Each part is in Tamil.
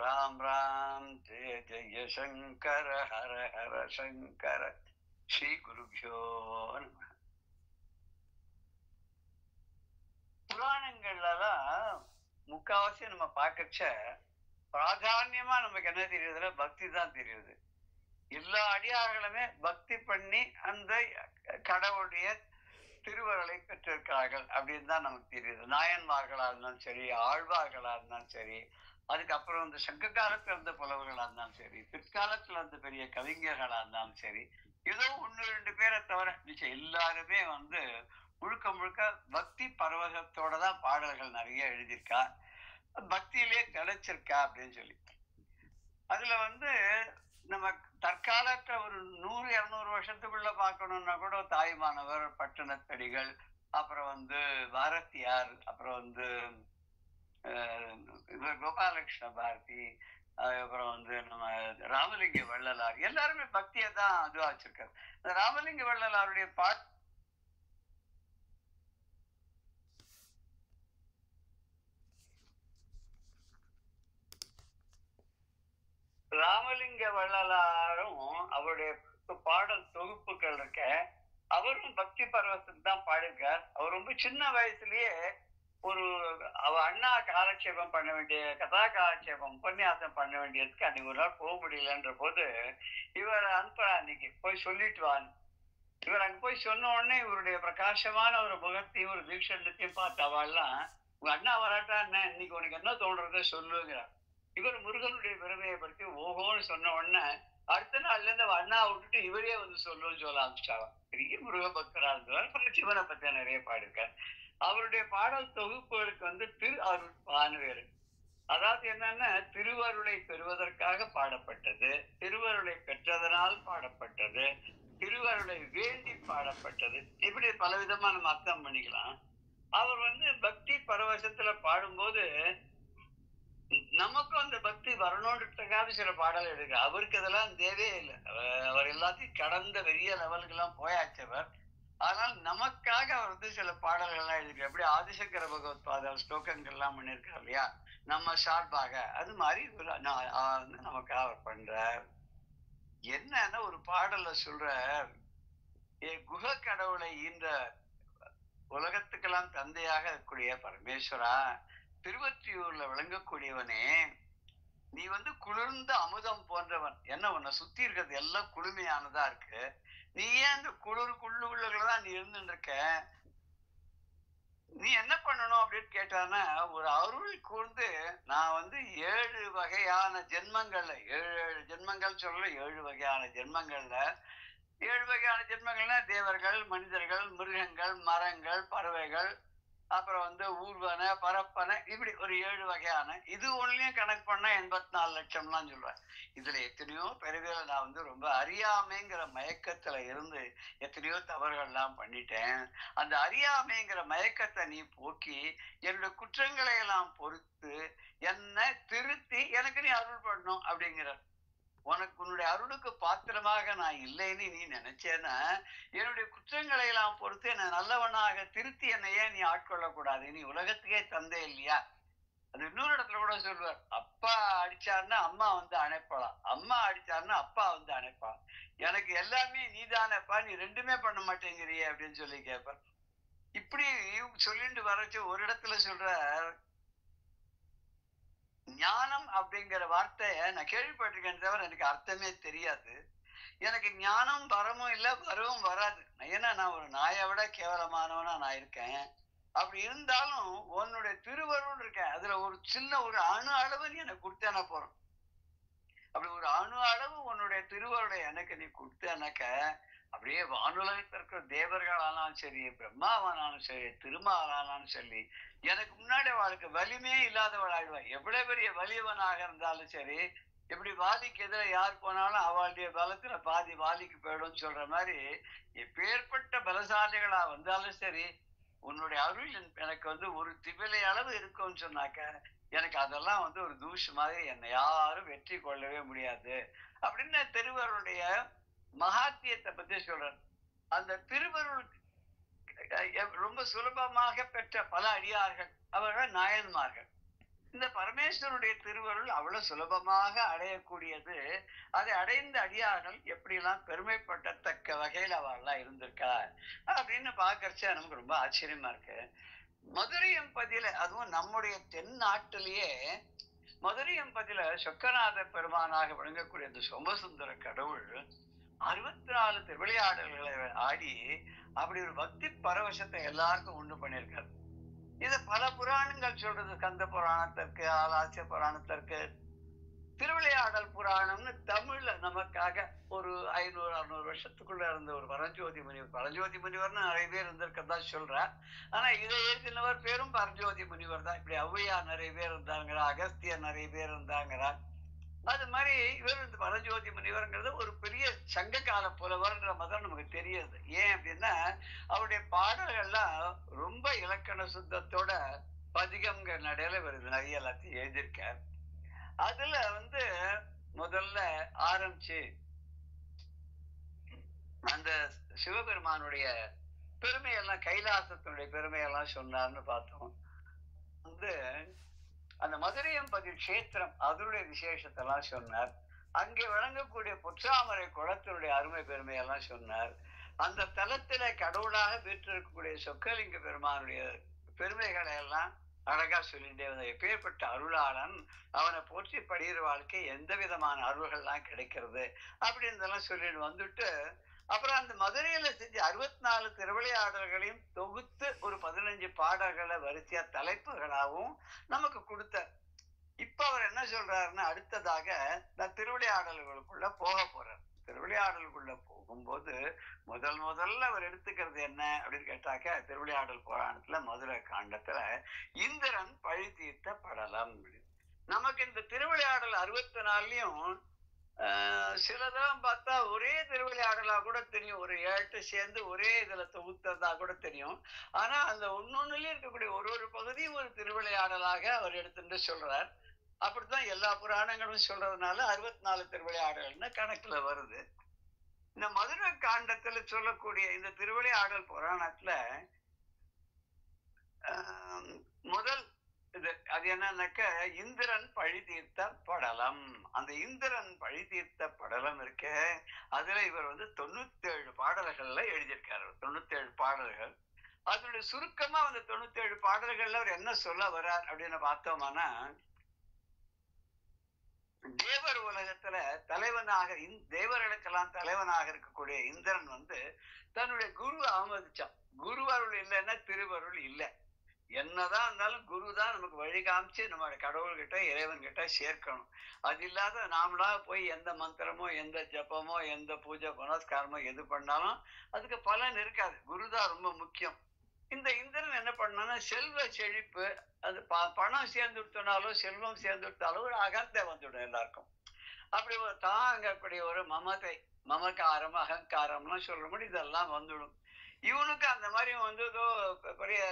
ராம் ராம் ஜெய ஜெய சங்கர ஹர ஹர சங்கர. ஸ்ரீ குருபியோ நம. புராணங்கள்லாம் முக்காவாசி நம்ம பார்க்கச்ச பிராதான்யமா நமக்கு என்ன தெரியுதுன்னா பக்தி தான் தெரியுது. எல்லா அடியார்களுமே பக்தி பண்ணி அந்த கடவுளுடைய திருவருளை பெற்றிருக்கிறார்கள் அப்படின்னு தான் நமக்கு தெரியுது. நாயன்மார்களா இருந்தாலும் சரி, ஆழ்வார்களா இருந்தாலும் சரி, அதுக்கப்புறம் இந்த சங்க காலத்துல இருந்த புலவர்களா இருந்தாலும் சரி, பிற்காலத்துல இருந்த பெரிய கவிஞர்களா இருந்தாலும் சரி, ஏதோ ஒன்னு ரெண்டு பேரை தவிர மிச்சம் எல்லாருமே முழுக்க முழுக்க பக்தி பரவசத்தோட தான் பாடல்கள் நிறைய எழுதியிருக்கா, பக்தியிலே கிடைச்சிருக்கா அப்படின்னு சொல்லி. அதுல நம்ம தற்காலத்துல ஒரு 100-200 வருஷத்துக்குள்ள பார்க்கணும்னா கூட தாய்மானவர், பட்டணத்தடிகள், அப்புறம் பாரதியார், அப்புறம் கோபாலகிருஷ்ண பாரதி, அதுக்கப்புறம் நம்ம ராமலிங்க வள்ளலார், எல்லாருமே பக்தியை தான் இதுவா வச்சிருக்காரு. இந்த ராமலிங்க வள்ளலாருடைய ராமலிங்க வள்ளலாரும் அவருடைய பாடல் தொகுப்புகள் இருக்க, அவரும் பக்தி பரவசத்துக்கு தான் பாடிருக்கார். அவர் ரொம்ப சின்ன வயசுலயே அவ அண்ணா காலட்சேபம் பண்ண வேண்டிய கதா காலட்சேபம் உபன்யாசம் பண்ண வேண்டியதுக்கு அன்னைக்கு ஒரு நாள் போக முடியலன்ற போது இவர் அனுப்புறா, அன்னைக்கு போய் சொல்லிட்டு வான்னு. இவர் அங்க போய் சொன்ன உடனே இவருடைய பிரகாசமான ஒரு முகத்தையும் ஒரு தீட்சணத்தையும் பார்த்தவாள்லாம், உங்க அண்ணா வராட்டா என்ன, இன்னைக்கு உனக்கு என்ன தோன்றத சொல்லுங்கிறார். இவர் முருகனுடைய பெருமையை பற்றி ஓஹோன்னு சொன்ன உடனே அடுத்த நாள்ல இருந்து அவ அண்ணா விட்டுட்டு இவரே சொல்லுன்னு சொல்ல ஆரம்பிச்சாங்க. பெரிய முருக பக்தரா இருந்தவர். சிவனை பத்தி நிறைய பாடிருக்கார். அவருடைய பாடல் தொகுப்புகளுக்கு திரு அருட்பான்னு வேறு. அதாவது என்னன்னா, திருவருளை பெறுவதற்காக பாடப்பட்டது, திருவருளை பெற்றதனால் பாடப்பட்டது, திருவருளை வேண்டி பாடப்பட்டது, இப்படி பலவிதமா நம்ம அர்த்தம் பண்ணிக்கலாம். அவர் பக்தி பரவசத்துல பாடும்போது நமக்கும் அந்த பக்தி வரணும்ன்றதுக்காக சில பாடல் எடுக்க. அவருக்கு அதெல்லாம் தேவையே இல்லை. அவர் எல்லாத்தையும் கடந்த பெரிய லெவலுக்கு எல்லாம் போயாச்சவர். ஆனால் நமக்காக அவர் சில பாடல்கள் எல்லாம் எழுதிருக்காரு. எப்படி ஆதிசங்கர பகவத் பாடல் ஸ்லோகங்கள் எல்லாம் பண்ணிருக்காரு இல்லையா, நம்ம சார்பாக. அது மாதிரி நமக்காக அவர் பண்றார். என்னன்னா ஒரு பாடல்ல சொல்ற, குஹ கடவுளை இந்த உலகத்துக்கெல்லாம் தந்தையாக இருக்கக்கூடிய பரமேஸ்வரா, திருவொற்றியூர்ல விளங்கக்கூடியவனே, நீ குளிர்ந்த அமுதம் போன்றவன். என்ன, உன்னை சுத்தி இருக்கிறது எல்லாம் குளுமையானதா இருக்கு, நீ ஏன் இந்த குளிருக்குள்ளுதான் நீ இருந்துட்டு இருக்க, நீ என்ன பண்ணணும் அப்படின்னு கேட்டானா, ஒரு அருள் கூர்ந்து நான் 7 வகையான ஜென்மங்கள்ல, 7 ஜென்மங்கள் சொல்ல, 7 வகையான ஜென்மங்கள்ல, 7 வகையான ஜென்மங்கள்னா தேவர்கள், மனிதர்கள், மிருகங்கள், மரங்கள், பறவைகள், அப்புறம் ஊர்வன, பரப்பன, இப்படி ஒரு 7 வகையான. இது ஒன்னையும் கணக்கு பண்ணா 84 லட்சம்லாம் சொல்லுவேன். இதுல எத்தனையோ பிறவிகளை நான் ரொம்ப அறியாமைங்கிற மயக்கத்துல இருந்து எத்தனையோ தவறுகள்லாம் பண்ணிட்டேன். அந்த அறியாமைங்கிற மயக்கத்தை நீ போக்கி என்னோட குற்றங்களை எல்லாம் பொறுத்து என்ன திருத்தி எனக்கு நீ அருள் பண்ணணும் அப்படிங்கிற. உன்னுடைய அருளுக்கு பாத்திரமாக நான் இல்லைன்னு நீ நினைச்சேன்னா, என்னுடைய குற்றங்களை எல்லாம் பொறுத்து என்னை நல்லவனாக திருத்தி என்னையே நீ ஆட்கொள்ளக்கூடாது, நீ உலகத்துக்கே தந்தை இல்லையா. அது இன்னொரு இடத்துல கூட சொல்லுவார், அப்பா அடிச்சாருன்னா அம்மா அணைப்பாளாம், அம்மா அடிச்சாருன்னா அப்பா அணைப்பாளாம், எனக்கு எல்லாமே நீதானப்பா, நீ ரெண்டுமே பண்ண மாட்டேங்கிறியே அப்படின்னு சொல்லி கேட்பார். இப்படி சொல்லிட்டு வரச்சு ஒரு இடத்துல சொல்ற, ஞானம் அப்படிங்கிற வார்த்தைய நான் கேள்விப்பட்டிருக்கேன் தவிர எனக்கு அர்த்தமே தெரியாது. எனக்கு ஞானம் வரமும் இல்லை, வரவும் வராது. ஏன்னா நான் ஒரு நாயை விட கேவலமானவனா நான் இருக்கேன். அப்படி இருந்தாலும் உன்னுடைய திருவருள் இருக்கேன், அதுல ஒரு சின்ன ஒரு அணு அளவு நீ எனக்கு கொடுத்தேன போறோம். அப்படி ஒரு அணு அளவு உன்னுடைய திருவருளை எனக்கு நீ கொடுத்தேனாக்க, அப்படியே வானுலகத்தில் இருக்கிற தேவர்கள் ஆனாலும் சரி, பிரம்மாவானாலும் சரி, திருமாலானாலும் சரி, எனக்கு முன்னாடி அவளுக்கு வலிமையே இல்லாதவள் ஆயிடுவாள். எவ்வளவு பெரிய வலியவனாக இருந்தாலும் சரி, எப்படி வாலிக்கு எதிர யார் போனாலும் அவளுடைய பலத்துல பாதி வாலிக்கு போயிடும் சொல்ற மாதிரி, எப்பேற்பட்ட பலசாலிகளா வந்தாலும் சரி, உன்னுடைய அருள் எனக்கு ஒரு திபிலை அளவு இருக்கும்னு சொன்னாக்க, எனக்கு அதெல்லாம் ஒரு தூஷ் மாதிரி என்னை யாரும் வெற்றி கொள்ளவே முடியாது அப்படின்னு திருவருடைய மகாத்தியத்தை பத்தி சொல்றார். அந்த திருவருள் ரொம்ப சுலபமாக பெற்ற பல அடியார்கள் அவர்கள் நாயன்மார்கள். இந்த பரமேஸ்வரனுடைய திருவருள் அவ்வளவு சுலபமாக அடையக்கூடியது. அதை அடைந்த அடியார்கள் எப்படியெல்லாம் பெருமைப்படத்தக்க வகையில் அவெல்லாம் இருந்திருக்கா அப்படின்னு பாக்குறச்ச நமக்கு ரொம்ப ஆச்சரியமா இருக்கு. மதுரையம்பதியில, அதுவும் நம்முடைய தென் நாட்டிலேயே மதுரையம்பதியில சொக்கநாத பெருமானாக விளங்கக்கூடிய இந்த சோமசுந்தர கடவுள் 64 திருவிளையாடல்களை ஆடி அப்படி ஒரு பக்தி பரவசத்தை எல்லாருக்கும் உண்டு பண்ணியிருக்காரு. இத பல புராணங்கள் சொல்றது. கந்த புராணத்திற்கு, ஆலாசிய புராணத்திற்கு, திருவிளையாடல் புராணம்னு தமிழ்ல நமக்காக ஒரு 500-600 வருஷத்துக்குள்ள இருந்த ஒரு பரஞ்சோதி முனிவர். பரஞ்சோதி முனிவர்னு நிறைய பேர் இருந்திருக்கதா சொல்றேன். ஆனா இதை எழுதினவர் பேரும் பரஞ்சோதி முனிவர் தான். இப்படி ஔவையா நிறைய பேர் இருந்தாங்க, அகஸ்தியர் நிறைய பேர் இருந்தாங்க. அது மாதிரி இவர் இந்த பரஞ்சோதி முனிவர்ங்கிறது ஒரு பெரிய சங்க கால புலவர்ன்ற மாதிரி நமக்கு தெரியுது. ஏன் அப்படின்னா அவருடைய பாடல்கள்லாம் ரொம்ப இலக்கண சுத்தத்தோட பதிகம்ங்கிற நடையில வருது. நிறைய எல்லாத்தையும் எழுதியிருக்கார். அதுல முதல்ல ஆரம்பிச்சு அந்த சிவபெருமானுடைய பெருமையெல்லாம், கைலாசத்தினுடைய பெருமையெல்லாம் சொன்னார்னு பார்த்தோம். அந்த மதுரையம்பதி கஷேத்திரம் அதனுடைய விசேஷத்தெல்லாம் சொன்னார். அங்கே வழங்கக்கூடிய பொற்றாமரை குளத்தினுடைய அருமை பெருமையெல்லாம் சொன்னார். அந்த தலத்தில கடவுளாக வீற்றிருக்கக்கூடிய சொக்கலிங்க பெருமானுடைய பெருமைகளை எல்லாம் அழகா சொல்லிட்டே வந்த. எப்பேற்பட்ட அருளாளன், அவனை போற்றி படுகிற வாழ்க்கை எந்த விதமான அருள்கள்லாம் கிடைக்கிறது அப்படின்றதெல்லாம் சொல்லிட்டு வந்துட்டு, அப்புறம் அந்த மதுரையில செஞ்ச 64 திருவிளையாடல்களையும் தொகுத்து ஒரு 15 பாடல்களை வரிசையா தலைப்புகளாகவும் நமக்கு கொடுத்தார். இப்ப அவர் என்ன சொல்றாருன்னா, அடுத்ததாக நான் திருவிளையாடல்களுக்குள்ள போக போறார். திருவிளையாடலுக்குள்ள போகும்போது முதல்ல அவர் எடுத்துக்கிறது என்ன அப்படின்னு கேட்டாக்க, திருவிளையாடல் புராணத்துல மதுரை காண்டத்துல இந்திரன் பழி தீர்த்த படலம். நமக்கு இந்த திருவிளையாடல் 64லயும் சிலதெல்லாம் பார்த்தா ஒரே திருவிளையாடலா கூட தெரியும். ஒரு 7 சேர்ந்து ஒரே இதுல தொகுத்ததா கூட தெரியும். ஆனா அந்த ஒன்னொன்னுலயும் இருக்கக்கூடிய ஒரு பகுதியும் ஒரு திருவிளையாடலாக அவர் எடுத்துட்டு சொல்றார். அப்படித்தான் எல்லா புராணங்களும் சொல்றதுனால 64 திருவிளையாடல்னு கணக்குல வருது. இந்த மதுரை காண்டத்துல சொல்லக்கூடிய இந்த திருவிளையாடல் புராணத்துல முதல் அது என்னன்னாக்க இந்திரன் பழி தீர்த்த படலம். அந்த இந்திரன் பழி தீர்த்த படலம் இருக்க, அதுல இவர் 97 பாடல்கள்ல எழுதியிருக்காரு. 97 பாடல்கள். அதனுடைய சுருக்கமா 97 பாடல்கள்ல அவர் என்ன சொல்ல வர்றார் அப்படின்னு பார்த்தோம்னா, தேவர் உலகத்துல தலைவனாக, தேவர்களுக்கெல்லாம் தலைவனாக இருக்கக்கூடிய இந்திரன் தன்னுடைய குரு அவமதிச்சான். குரு அருள் இல்லைன்னா திருவருள் இல்லை. என்னதான் இருந்தாலும் குரு தான் நமக்கு வழி காமிச்சு நம்ம கடவுள்கிட்ட இறைவன் கிட்ட சேர்க்கணும். அது இல்லாத நாமளா போய் எந்த மந்திரமோ எந்த ஜபமோ எந்த பூஜை புனஸ்காரமோ எது பண்ணாலும் அதுக்கு பலன் இருக்காது. குருதான் ரொம்ப முக்கியம். இந்த இந்திரன் என்ன பண்ணான்னா, செல்வ செழிப்பு, அது பணம் சேர்ந்து விட்டனாலும் செல்வம் சேர்ந்து விட்டாலும் ஒரு அகந்தை வந்துடும் எல்லாருக்கும். அப்படி ஒரு தாங்கக்கூடிய ஒரு மமதை, மமகாரம், அகங்காரம்லாம் சொல்றபடி இதெல்லாம் வந்துடும். இவனுக்கு அந்த மாதிரி ஏதோ பெரிய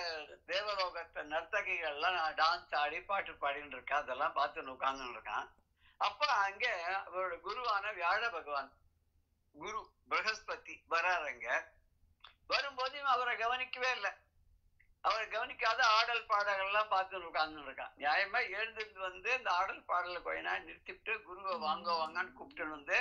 தேவலோகத்தை நர்த்தகிகள்லாம் டான்ஸ் ஆடி பாட்டு பாடின்னு இருக்கா. அதெல்லாம் பார்த்து உட்கார்ந்து இருக்கான். அப்ப அங்க அவரோட குருவான வியாழ பகவான், குரு பிரகஸ்பதி வராருங்க. வரும்போது அவரை கவனிக்கவே இல்லை. அவரை கவனிக்காத ஆடல் பாடல்கள்லாம் பார்த்து உட்கார்ந்து இருக்கான். நியாயமா எழுந்திருந்து இந்த ஆடல் பாடலை கொஞ்ச நாள் நிறுத்திட்டு குருவை வாங்கன்னு கூப்பிட்டு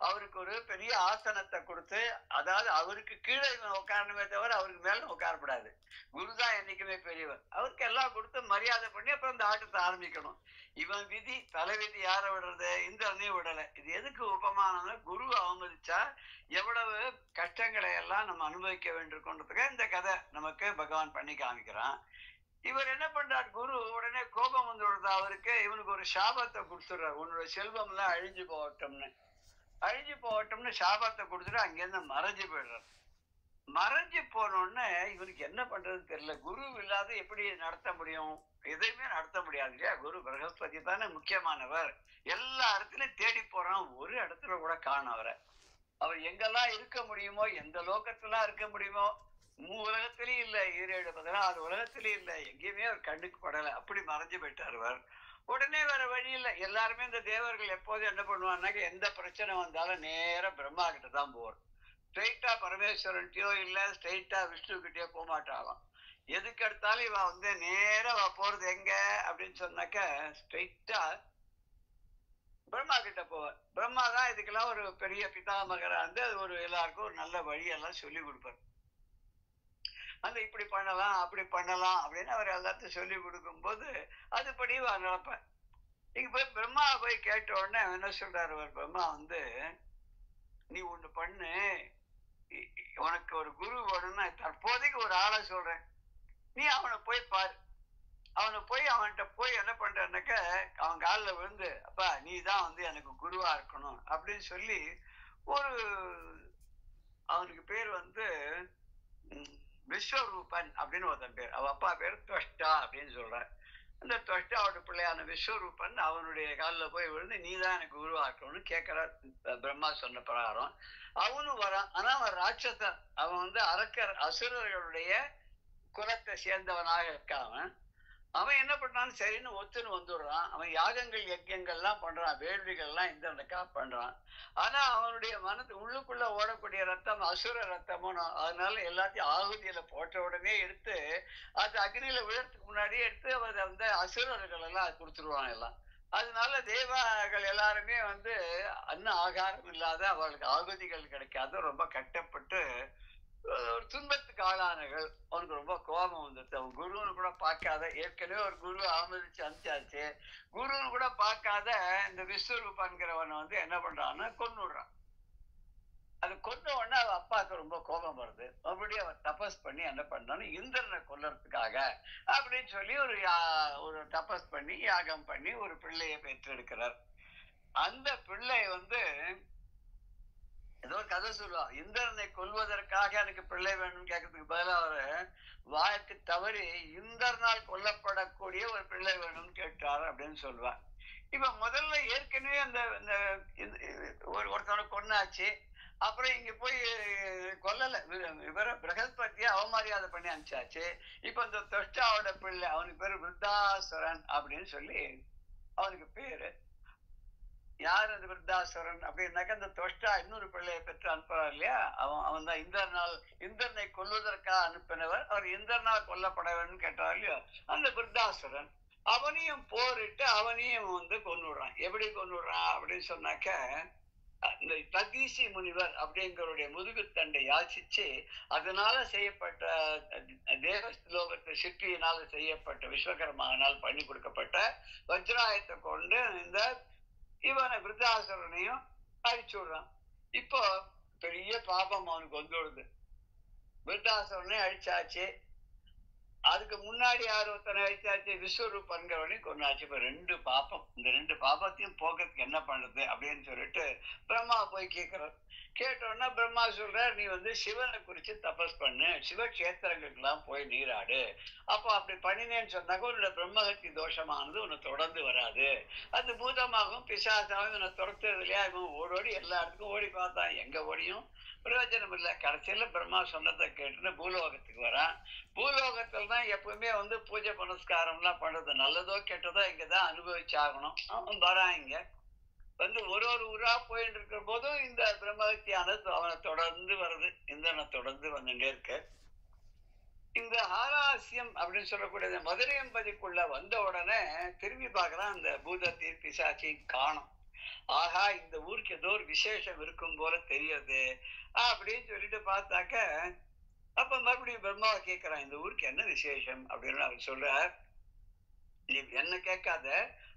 அவருக்கு ஒரு பெரிய ஆசனத்தை கொடுத்து, அதாவது அவருக்கு கீழே இவன் உட்காரணுமே தவிர அவருக்கு மேல உட்காரப்படாது. குருதான் என்னைக்குமே பெரியவர். அவருக்கு எல்லாம் கொடுத்து மரியாதை பண்ணி அப்புறம் இந்த ஆட்டத்தை ஆரம்பிக்கணும். இவன் விதி, தலைவிதி யாரை விடுறது? இந்திரனையும் விடலை. இது எதுக்கு உபமானம்னா, குரு அவமதிச்சா எவ்வளவு கஷ்டங்களை எல்லாம் நம்ம அனுபவிக்க வேண்டியிருக்கோன்றதுக்கு இந்த கதை நமக்கு பகவான் பண்ணி காமிக்கிறான். இவர் என்ன பண்றார்? குரு உடனே கோபம் விடுறது அவருக்கு. இவனுக்கு ஒரு சாபத்தை கொடுத்துடுறார். உன்னோட செல்வம் எல்லாம் அழிஞ்சு போகட்டும்னு சாபத்தை கொடுத்துட்டு அங்கிருந்து மறைஞ்சு போயிடுறார். மறைஞ்சு போனோடனே இவனுக்கு என்ன பண்றதுன்னு தெரியல. குரு இல்லாத எப்படி நடத்த முடியும்? எதையுமே நடத்த முடியாது இல்லையா? குரு பிரகஸ்பதி தானே முக்கியமானவர். எல்லா இடத்துலயும் தேடி போறான், ஒரு இடத்துல கூட காணும் அவரை. அவர் எங்கெல்லாம் இருக்க முடியுமோ, எந்த லோகத்துலாம் இருக்க முடியுமோ, 3 உலகத்திலயும் இல்ல, 7 16 உலகத்திலயும் இல்ல, எங்கேயுமே அவர் கண்ணுக்கு படலை. அப்படி மறைஞ்சு போயிட்டார் அவர். உடனே வேற வழி இல்லை. எல்லாருமே இந்த தேவர்கள் எப்போதும் என்ன பண்ணுவான்னாக்க, எந்த பிரச்சனை வந்தாலும் நேரம் பிரம்மா கிட்ட தான் போறோம். ஸ்ட்ரெயிட்டா பரமேஸ்வரன்கிட்டயோ இல்ல ஸ்ட்ரெயிட்டா விஷ்ணு கிட்டயோ போக மாட்டாலும் எதுக்கு எடுத்தாலும் இவ வந்து நேரா போறது எங்க அப்படின்னு சொன்னாக்க ஸ்ட்ரெயிட்டா பிரம்மா கிட்ட போவார். பிரம்மா தான் இதுக்கெல்லாம் ஒரு பெரிய பிதாமகரா இருந்து அது ஒரு எல்லாருக்கும் ஒரு நல்ல வழியெல்லாம் சொல்லி கொடுப்பார். அந்த இப்படி பண்ணலாம் அப்படி பண்ணலாம் அப்படின்னு அவர் எல்லாத்தையும் சொல்லி கொடுக்கும்போது அதுபடி நடப்பேன். நீங்க போய் பிரம்மா போய் கேட்ட உடனே என்ன சொல்றாரு பிரம்மா வந்து, நீ ஒண்ணு பண்ணு, உனக்கு ஒரு குரு வேணும்னா தற்போதைக்கு ஒரு ஆளை சொல்றேன், நீ அவனை போய் பாரு. அவன்கிட்ட போய் என்ன பண்றனாக்க அவன் காலில் விழுந்து, அப்பா நீ தான் வந்து எனக்கு குருவா இருக்கணும் அப்படின்னு சொல்லி ஒரு அவனுக்கு பேர் வந்து விஸ்வரூபன் அப்படின்னு ஒருத்தன் பேர். அவன் அப்பா பேர் துவஷ்டா அப்படின்னு சொல்றான். அந்த துவஷ்டாவோட பிள்ளையான விஸ்வரூபன் அவனுடைய காலில் போய் விழுந்து நீ தான் எனக்கு குருவாக்கணும்னு கேட்கிறார். பிரம்மா சொன்ன பிரகாரம் அவனும் வரான். ஆனா அவன் ராட்சசன். அவன் வந்து அசுரர்களுடைய குலத்தை சேர்ந்தவனாக இருக்காம அவன் என்ன பண்ணான்னு சரின்னு ஒத்துன்னு வந்துடுறான். அவன் யாகங்கள் யஜ்யங்கள்லாம் பண்றான், வேள்விகள்லாம் இந்திரனுக்கா பண்றான். ஆனா அவனுடைய உள்ளுக்குள்ள ஓடக்கூடிய ரத்தம் அசுர ரத்தமும், அதனால எல்லாத்தையும் ஆகுதியில போட்ட உடனே எடுத்து அது அக்னியில விழறதுக்கு முன்னாடியே எடுத்து அவன் அந்த அசுரர்கள் எல்லாம் கொடுத்துருவான் எல்லாம். அதனால தேவர்கள் எல்லாருமே வந்து ஆகாரம் இல்லாத அவளுக்கு ஆகுதிகள் கிடைக்காத ரொம்ப கட்டப்பட்டு ஒரு துன்பத்துக்கு ஆளானகள். அவனுக்கு ரொம்ப கோபம் வந்துச்சு. அவன் குருன்னு கூட பார்க்காத, ஏற்கனவே ஒரு குரு அவமதிச்சு அனுப்பிச்சாச்சு, குருன்னு கூட பார்க்காத இந்த விஸ்வரூபன்கிறவனை வந்து என்ன பண்றான்னு கொண்டு விடுறான். அது கொண்ட உடனே அவன் அப்பாவுக்கு ரொம்ப கோபம் வருது. மறுபடியும் அவன் தபஸ் பண்ணி என்ன பண்ணான்னு இந்திரனை கொல்லறதுக்காக அப்படின்னு சொல்லி ஒரு தபஸ் பண்ணி யாகம் பண்ணி ஒரு பிள்ளையை பெற்றெடுக்கிறார். அந்த பிள்ளை வந்து ஏதோ கதை சொல்லுவான், இந்திரனை கொல்வதற்காக எனக்கு பிள்ளை வேணும்னு கேட்கறதுக்கு பதிலாக அவரு வாய்க்கு தவறி இந்திரனால் கொல்லப்படக்கூடிய ஒரு பிள்ளை வேணும்னு கேட்டார் அப்படின்னு சொல்லுவான். இப்ப முதல்ல ஏற்கனவே அந்த ஒருத்தவனை கொன்னாச்சு. அப்புறம் இங்க போய் கொல்லல, இவர பிரகஸ்பதியை அவமரியாதை பண்ணி அனுப்பிச்சாச்சு. இப்ப இந்த தொஷ்டாவோட பிள்ளை, அவனுக்கு பேரு விருத்தாசுரன் அப்படின்னு சொல்லி அவனுக்கு பேரு. யார் அந்த விருத்தாசுரன் அப்படின்னாக்க அந்த தொஷ்டா இன்னொரு பிள்ளையை பெற்று அனுப்புறார் இல்லையா, அவன் தான் இந்திரனை கொல்வதற்காக அனுப்பினவர். அவர் இந்திரனால் கொல்லப்பட வேண்டும் கேட்டார் இல்லையா, அந்த விருத்தாசுரன். அவனையும் போரிட்டு அவனையும் வந்து கொன்னுடுறான். எப்படி கொன்னுடுறான் அப்படின்னு சொன்னாக்க, இந்த தகீசி முனிவர் அப்படிங்கிறவருடைய முதுகுத்தண்டை யாசிச்சு அதனால செய்யப்பட்ட தேவலோகத்தை சிற்பியினால செய்யப்பட்ட விஸ்வகர்மாவினால் பண்ணி கொடுக்கப்பட்ட வஜ்ராயத்தை கொண்டு இந்த இவனை விருத்தாசுரனையும் அழிச்சு விடுறான். இப்போ பெரிய பாபம் அவனுக்கு வந்துடுது. விருத்தாசுரனையும் அழிச்சாச்சு, அதுக்கு முன்னாடி யார் ஒருத்தனை அழிச்சாச்சு, விஸ்வரூபன்கிறவனையும் கொண்டாச்சு. இப்ப ரெண்டு பாப்பம், இந்த ரெண்டு பாப்பத்தையும் போகிறதுக்கு என்ன பண்றது அப்படின்னு சொல்லிட்டு பிரம்மா போய் கேட்கிறார். கேட்டோன்னா பிரம்மா சொல்றார், நீ வந்து சிவனை குறிச்சு தபஸ் பண்ணு, சிவக்ஷேத்திரங்களுக்கு எல்லாம் போய் நீராடு. அப்போ அப்படி பண்ணினேன்னு சொன்னாக்க உன்னோட பிரம்மகத்தி தோஷமானது உன்னை தொடர்ந்து வராது. அது பூதமாகவும் பிசாசாகவும் உன்னை துரத்துறது இல்லையா. இவன் ஓடோடி எல்லா இடத்துக்கும் ஓடி பார்த்தான், எங்க ஓடியும் பிரயோஜனம் இல்லை. கடைசியில பிரம்மா சொன்னதை கேட்டுன்னு பூலோகத்துக்கு வரான். பூலோகத்தில் தான் எப்பவுமே வந்து பூஜை புனஸ்காரம் எல்லாம் பண்றது, நல்லதோ கெட்டதோ இங்கதான் அனுபவிச்சாகணும். அவன் வரான். இங்க வந்து ஒரு ஊரா போயிட்டு இருக்கிற போதும் இந்த பிரம்மகத்தியானது அவனை தொடர்ந்து வருது, இந்திரனை தொடர்ந்து வந்துட்டே இருக்கு. இந்த ஹாராசியம் அப்படின்னு சொல்லக்கூடிய மதுரையம்பதிக்குள்ள வந்த உடனே திரும்பி பார்க்கறான், அந்த பூதத்தை பிசாச்சி காணும். ஆஹா, இந்த ஊருக்கு ஏதோ ஒரு விசேஷம் இருக்கும் போல தெரியுது அப்படின்னு சொல்லிட்டு பார்த்தாக்க, அப்ப மறுபடியும் பிரம்மாவை கேட்கிறான், இந்த ஊருக்கு என்ன விசேஷம் அப்படின்னு. அவர் சொல்றார், நீ என்ன கேட்காத,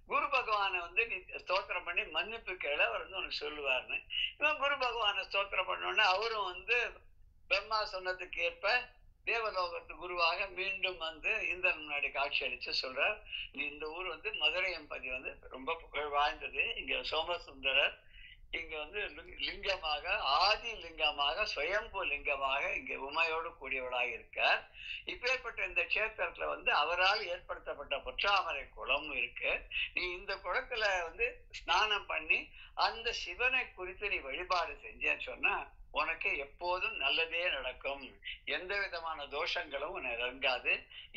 குரு பகவானை வந்து நீ ஸ்தோத்திரம் பண்ணி மன்னிப்பு கேள, அவர் வந்து உனக்கு சொல்லுவார்னு. இவன் குரு பகவானை ஸ்தோத்திரம் பண்ணோன்னா அவரும் வந்து பிரம்மா சொன்னதுக்கு ஏற்ப தேவலோகத்து குருவாக மீண்டும் வந்து இந்திரன் முன்னாடி காட்சி அளிச்சு சொல்றார், நீ இந்த ஊர் வந்து மதுரையம்பதி வந்து ரொம்ப புகழ் வாழ்ந்தது. இங்க சோமசுந்தரர் இங்க வந்து லிங்கமாக, ஆதி லிங்கமாக, சுயம்பு லிங்கமாக இங்க உமையோடு கூடியவளாக இருக்கார். இப்பேற்பட்ட இந்த கஷேத்திரத்துல வந்து அவரால் ஏற்படுத்தப்பட்ட பொற்றாமரை குளம் இருக்கு. நீ இந்த குளத்துல வந்து ஸ்நானம் பண்ணி அந்த சிவனை குறித்து நீ வழிபாடு செஞ்சேன்னு சொன்னா உனக்கு எப்போதும் நல்லதே நடக்கும். எந்த விதமான தோஷங்களும் உன்னை இறங்காது.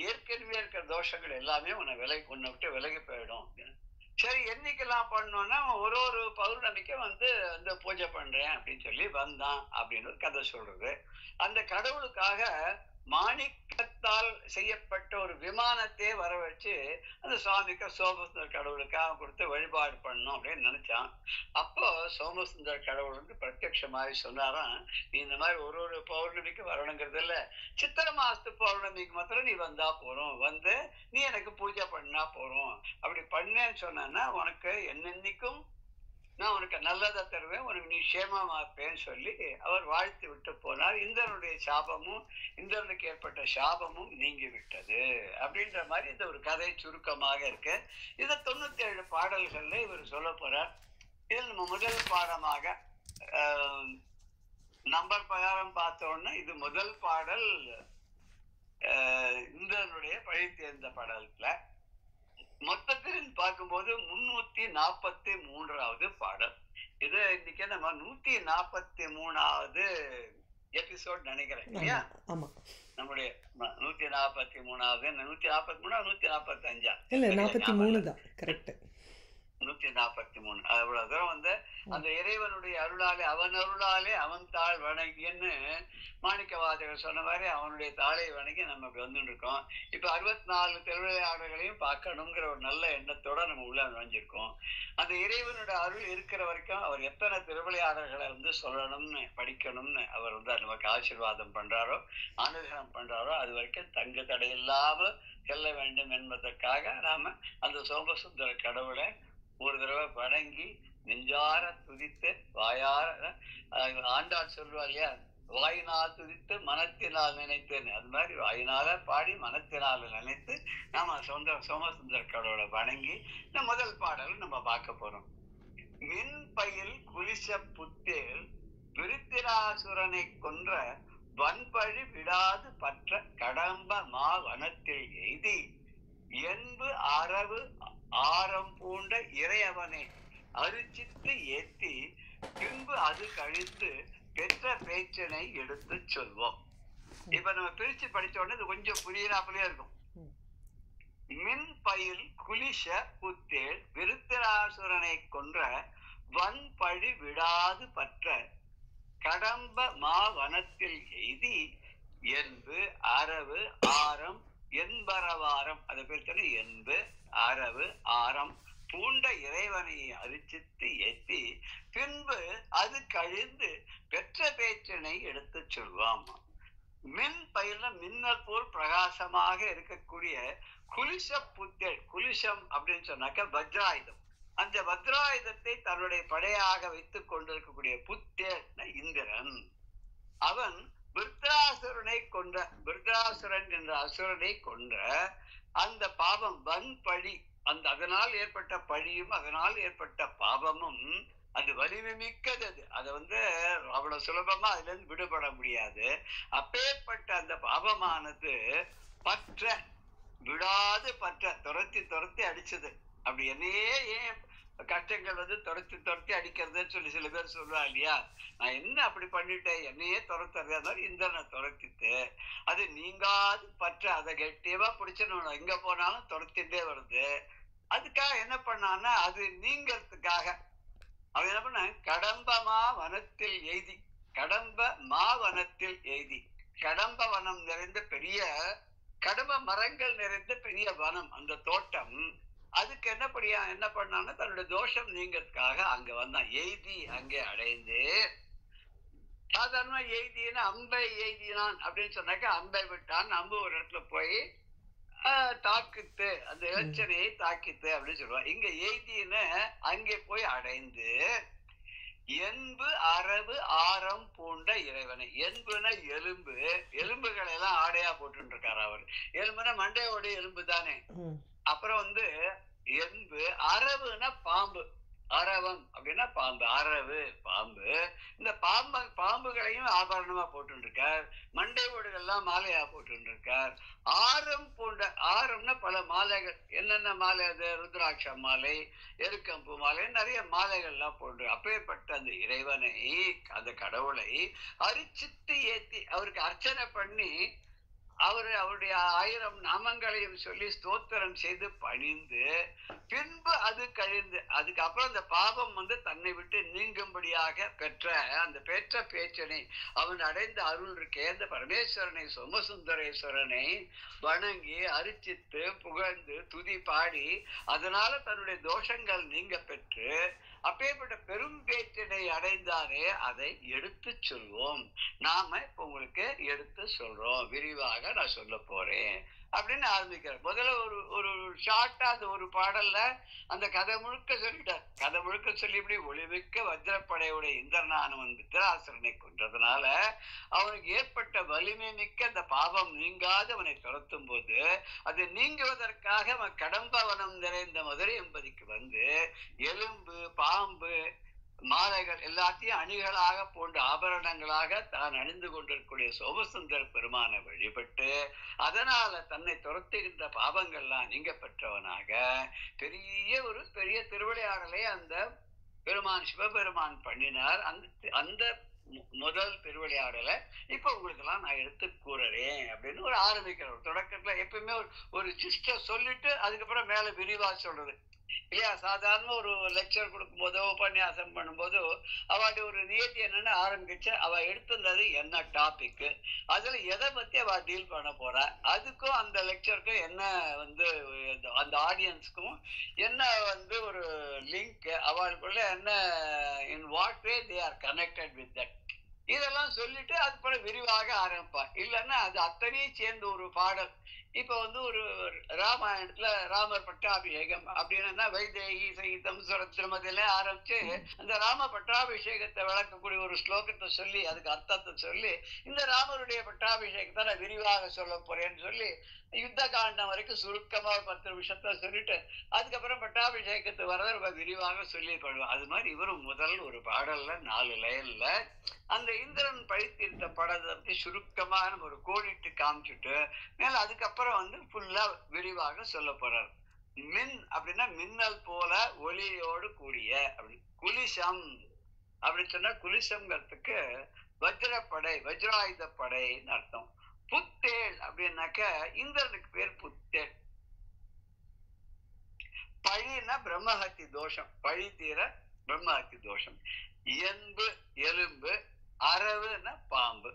ஏற்கனவே இருக்கிற தோஷங்கள் எல்லாமே உன்னை விட்டு விலகி போயிடும். சரி, என்னைக்கெல்லாம் பண்ணோம்னா ஒரு பௌர்ணமிக்கு வந்து அந்த பூஜை பண்றேன் அப்படின்னு சொல்லி வந்தான் அப்படின்னு ஒரு கதை சொல்றது. அந்த கடவுளுக்காக மாணிக்கத்தை தங்கத்தால் செய்யப்பட்ட ஒரு விமானத்தையே வர வச்சு அந்த சுவாமிக்கு சோமசுந்தர கடவுளுக்காக கொடுத்து வழிபாடு பண்ணணும் அப்படின்னு நினைச்சான். அப்போ சோமசுந்தர கடவுள் வந்து பிரத்யட்சமாகி சொன்னாராம், நீ இந்த மாதிரி ஒரு பௌர்ணமிக்கு வரணுங்கிறது இல்ல, சித்திரை மாசத்து பௌர்ணமிக்கு மாத்திரம் நீ வந்தா போறோம், வந்து நீ எனக்கு பூஜை பண்ணா போறோம். அப்படி பண்ணேன்னு சொன்னா உனக்கு என்னென்னைக்கும் நான் உனக்கு நல்லதை தருவேன், உனக்கு நீ சேமமாப்பேன்னு சொல்லி அவர் வாழ்த்து விட்டு போனார். இந்திரனுடைய சாபமும் இந்திரனுக்கு ஏற்பட்ட சாபமும் நீங்கி விட்டது அப்படின்ற மாதிரி இந்த ஒரு கதை சுருக்கமாக இருக்கு. இதை 97 பாடல்கள்ல இவர் சொல்ல போறார். இதில் நம்ம முதல் பாடமாக நம்பர் பிரகாரம் பார்த்தோம்னா இது முதல் பாடல் இந்திரனுடைய பழி தேர்ந்த பாடல்ல. மொத்தத்தில் பார்க்கும்போது 343வது பாடல். இது இன்னைக்கு நம்ம 143வது எபிசோட் நினைக்கிறேன் இல்லையா? நம்முடைய 143வது 145 இல்ல 43 தான் கரெக்ட். 143 அவ்வளவு தூரம் வந்து அந்த இறைவனுடைய அருளாலே அவன் அருளாலே அவன் தாள் வணங்கின்னு மாணிக்கவாசகர் சொன்ன மாதிரி அவனுடைய தாளை வணங்கி நம்ம வந்துட்டு இருக்கோம். இப்ப 64 திருவிளையாடல்களையும் பார்க்கணுங்கிற ஒரு நல்ல எண்ணத்தோட நம்ம உள்ள நுழைஞ்சிருக்கோம். அந்த இறைவனுடைய அருள் இருக்கிற வரைக்கும் அவர் எத்தனை திருவிளையாடல்களை வந்து சொல்லணும்னு படிக்கணும்னு அவர் வந்து நமக்கு ஆசீர்வாதம் பண்றாரோ அனுகிரகம் பண்றாரோ அது வரைக்கும் தங்கு தடையில்லாம செல்ல வேண்டும் என்பதற்காக நாம அந்த சோமசுந்தர கடவுளை ஒரு தடவை வணங்கி நெஞ்சார துதித்து வாயார ஆண்டாள் சொல்லுவா இல்லையா, வாயினால் துதித்து மனத்தினால் நினைத்தேன்னு, அது மாதிரி வாயினால பாடி மனத்தினால் நினைத்து நாம சோமசுந்தர கடவுளை வணங்கி இந்த முதல் பாடல் நம்ம பார்க்க போறோம். மின் பயில் குலிச புத்தேல் விருத்திராசுரனை கொன்ற வன்பழி விடாது பற்ற கடம்ப மா வனத்தில் எய்தி என்பு அரவு ஆரம் பூண்ட இறையவனை அரிச்சித்து ஏத்தி பின்பு அது கழித்து பெற்ற பேச்சனை எடுத்து சொல்வோம். இப்ப நம்ம பிரிச்சு படிச்ச உடனே இது கொஞ்சம் புரியிறாப்புலயே இருக்கும். மின் பயில் குலிஷ புத்தேல் விருத்திராசுரனை கொன்ற வன் பழி விடாது பற்ற கடம்ப மா வனத்தில் எய்தி என்பு அரவு ஆரம் என்பரவாரம், அது பேர் என்பு அரவு ஆரம் பூண்ட இறைவனை அரிச்சித்து ஏத்தி பின்பு அது கழிந்து பெற்ற பேச்சினை எடுத்து சொல்வாம். மின் பயில மின்னல் போல் பிரகாசமாக இருக்கக்கூடிய குலிச புத்தேல், குலிசம் அப்படின்னு சொன்னாக்க வஜ்ராயுதம், அந்த வஜ்ராயுதத்தை தன்னுடைய படையாக வைத்துக் கொண்டிருக்கக்கூடிய புத்தேல் இந்திரன். அவன் விருத்ராசுரனை கொன்ற, விருத்ராசுரன் என்ற அசுரனை கொன்ற அந்த பாவம் வன் பழி, அந்த அதனால் ஏற்பட்ட பழியும் அதனால் ஏற்பட்ட பாவமும் அது வலிமை மிக்கது. அதை வந்து அவ்வளவு சுலபமா அதுல இருந்து விடுபட முடியாது. அப்பேற்பட்ட அந்த பாவமானது பற்ற விடாது பற்ற துரத்தி துரத்தி அடிச்சது. அப்படி என்னையே ஏன் கஷ்டங்கள் வந்து துரத்தி அடிக்கிறதுன்னு சொல்லி சில பேர் சொல்லுவா இல்லையா, நான் என்ன அப்படி பண்ணிட்டேன் என்னையே துரத்துறது, அதனால இந்திரனை துரத்திட்டு அது நீங்காது பற்ற அதை கெட்டியவா பிடிச்சிடணும், எங்க போனாலும் துரத்திட்டே வருது. அதுக்காக என்ன பண்ணான்னா அது நீங்கிறதுக்காக அவன் என்ன பண்ண கடம்பமா வனத்தில் எய்தி, கடம்ப மாவனத்தில் எய்தி, கடம்ப வனம் நிறைந்த பெரிய கடம்ப மரங்கள் நிறைந்த பெரிய வனம் அந்த தோட்டம், அதுக்கு என்ன பண்ணான்னா தன்னுடைய தோஷம் நீங்கிறதுக்காக அங்க வந்தான். எய்தி அங்கே அடைந்து, சாதாரணமா எய்தினா அம்பை எய்தினான் அப்படின்னு சொன்னாக்க அம்பை விட்டான், அம்பு ஒரு இடத்துல போய் தாக்கித்து அந்த இலச்சனையை தாக்கித்து அப்படின்னு சொல்லுவான். இங்க எய்தின்னு அங்கே போய் அடைந்து என்பு அரவு ஆரம் பூண்ட இறைவனை, என்புனா எலும்பு, எலும்புகளை எல்லாம் ஆடையா போட்டு இருக்காரு அவர். எலும்புனா மண்டையோட எலும்பு தானே. அப்புறம் வந்து என்பு அரவுனா பாம்பு, அரவம் அப்படின்னா பாம்பு, அரவு பாம்பு. இந்த பாம்புகளையும் ஆபரணமா போட்டு இருக்கார், மண்டை ஓடுகள்லாம் மாலையா போட்டு இருக்கார். ஆரம் போன்ற, ஆரம்னா பல மாலைகள், என்னென்ன மாலை அது, ருத்ராட்ச மாலை, எருக்கம்பூ மாலை, நிறைய மாலைகள்லாம் போன்று அப்பேற்பட்ட அந்த இறைவனை, அந்த கடவுளை அரிச்சித்து ஏத்தி அவருக்கு அர்ச்சனை பண்ணி அவருடைய 1000 நாமங்களையும் சொல்லி ஸ்தோத்திரம் செய்து பணிந்து பின்பு அது கழிந்து அதுக்கப்புறம் அந்த பாவம் வந்து தன்னை விட்டு நீங்கும்படியாக அந்த பெற்ற பேச்சனை அவன் அடைந்த அருள் இருக்கே அந்த பரமேஸ்வரனை சோமசுந்தரேஸ்வரனை வணங்கி அர்ச்சித்து புகழ்ந்து துதி பாடி அதனால தன்னுடைய தோஷங்கள் நீங்க பெற்று அப்பேற்பட்ட பெரும் பேச்சினை அடைந்தாரே அதை எடுத்து சொல்வோம். நாம இப்ப உங்களுக்கு எடுத்து சொல்றோம், விரிவாக நான் சொல்ல போறேன் அப்படின்னு ஆரம்பிக்கிறேன். முதல்ல ஒரு ஷார்ட்டா அந்த ஒரு பாடல்ல அந்த கதை முழுக்க சொல்லிட்டார். கதை முழுக்க சொல்லி இப்படி ஒளிமிக்க வஜ்ரப்படையுடைய இந்திரனானவன் வித்ராசுரனை கொன்றதுனால அவனுக்கு ஏற்பட்ட வலிமை மிக்க அந்த பாவம் நீங்காது அவனை துரத்தும் போது அது நீங்குவதற்காக அவன் கடம்பவனம் நிறைந்த மதுரை என்பதிக்கு வந்து எலும்பு பாம்பு மாலைகள் எல்லாத்தையும் அணிகளாக போன்ற ஆபரணங்களாக தான் அணிந்து கொண்டிருக்கூடிய சோமசுந்தர பெருமானை வழிபட்டு அதனால தன்னை துரத்துகின்ற பாவங்கள்லாம் நீங்க பெற்றவனாக பெரிய திருவிளையாடலை அந்த பெருமான் சிவபெருமான் பண்ணினார். அந்த முதல் திருவிளையாடலை இப்ப உங்களுக்கு எல்லாம் நான் எடுத்து கூறுறேன் அப்படின்னு ஒரு ஆரம்பிக்கிறேன். தொடக்கத்துல எப்பயுமே ஒரு ஜிஸ்ட சொல்லிட்டு அதுக்கப்புறம் மேல விரிவா சொல்றது இல்லையா? சாதாரண ஒரு லெக்சர் கொடுக்கும் போதோ உபன்யாசம் பண்ணும்போதோ அவளுடைய ஒரு நியத்தி என்னன்னு ஆரம்பிச்சு அவ எடுத்திருந்தது என்ன டாபிக், அதுல எதை பத்தி அவ டீல் பண்ண போறா, அதுக்கும் அந்த லெக்சருக்கும் என்ன வந்து அந்த ஆடியன்ஸ்க்கும் என்ன வந்து ஒரு லிங்க், அவளுக்குள்ள என்ன in what way they are connected with that, இதெல்லாம் சொல்லிட்டு அது போல விரிவாக ஆரம்பிப்பா. இல்லைன்னா அது அத்தனையும் சேர்ந்து ஒரு பாடல். இப்ப வந்து ஒரு ராமாயணத்துல ராமர் பட்டாபிஷேகம் அப்படின்னா வைதேகி சகிதம் சுரத்திரமதியில ஆரம்பிச்சு அந்த ராம பட்டாபிஷேகத்தை விளக்கக்கூடிய ஒரு ஸ்லோகத்தை சொல்லி அதுக்கு அர்த்தத்தை சொல்லி இந்த ராமருடைய பட்டாபிஷேகத்தை நான் விரிவாக சொல்ல போறேன்னு சொல்லி யுத்த காண்டம் வரைக்கும் சுருக்கமா 10 நிமிஷத்தை சொல்லிட்டு அதுக்கப்புறம் பட்டாபிஷேகத்தை வரத விரிவாக சொல்லிப்படுவோம். அது மாதிரி இவரும் முதல் ஒரு பாடல்ல 4 லைன்ல அந்த இந்திரன் பழித்திருந்த படத்தை பத்தி சுருக்கமான ஒரு கோடிட்டு காமிச்சுட்டு மேல அதுக்கப்புறம் வந்து ஃபுல்லா விரிவாக சொல்ல போறார். மின் அப்படின்னா மின்னல் போல ஒளியோடு கூடிய அப்படி குலிசம் அப்படின்னு சொன்னா குலிசம்ங்கிறதுக்கு வஜ்ரப்படை வஜ்ராயுத படைன்னு அர்த்தம். புத்தேள் அப்படின்னாக்க இந்திரனுக்கு பேர் புத்தேள். பழின்னா பிரம்மஹத்தி தோஷம், பழி தீர பிரம்மஹத்தி தோஷம். என்பு எலும்பு, அரவுன்னா பாம்பு.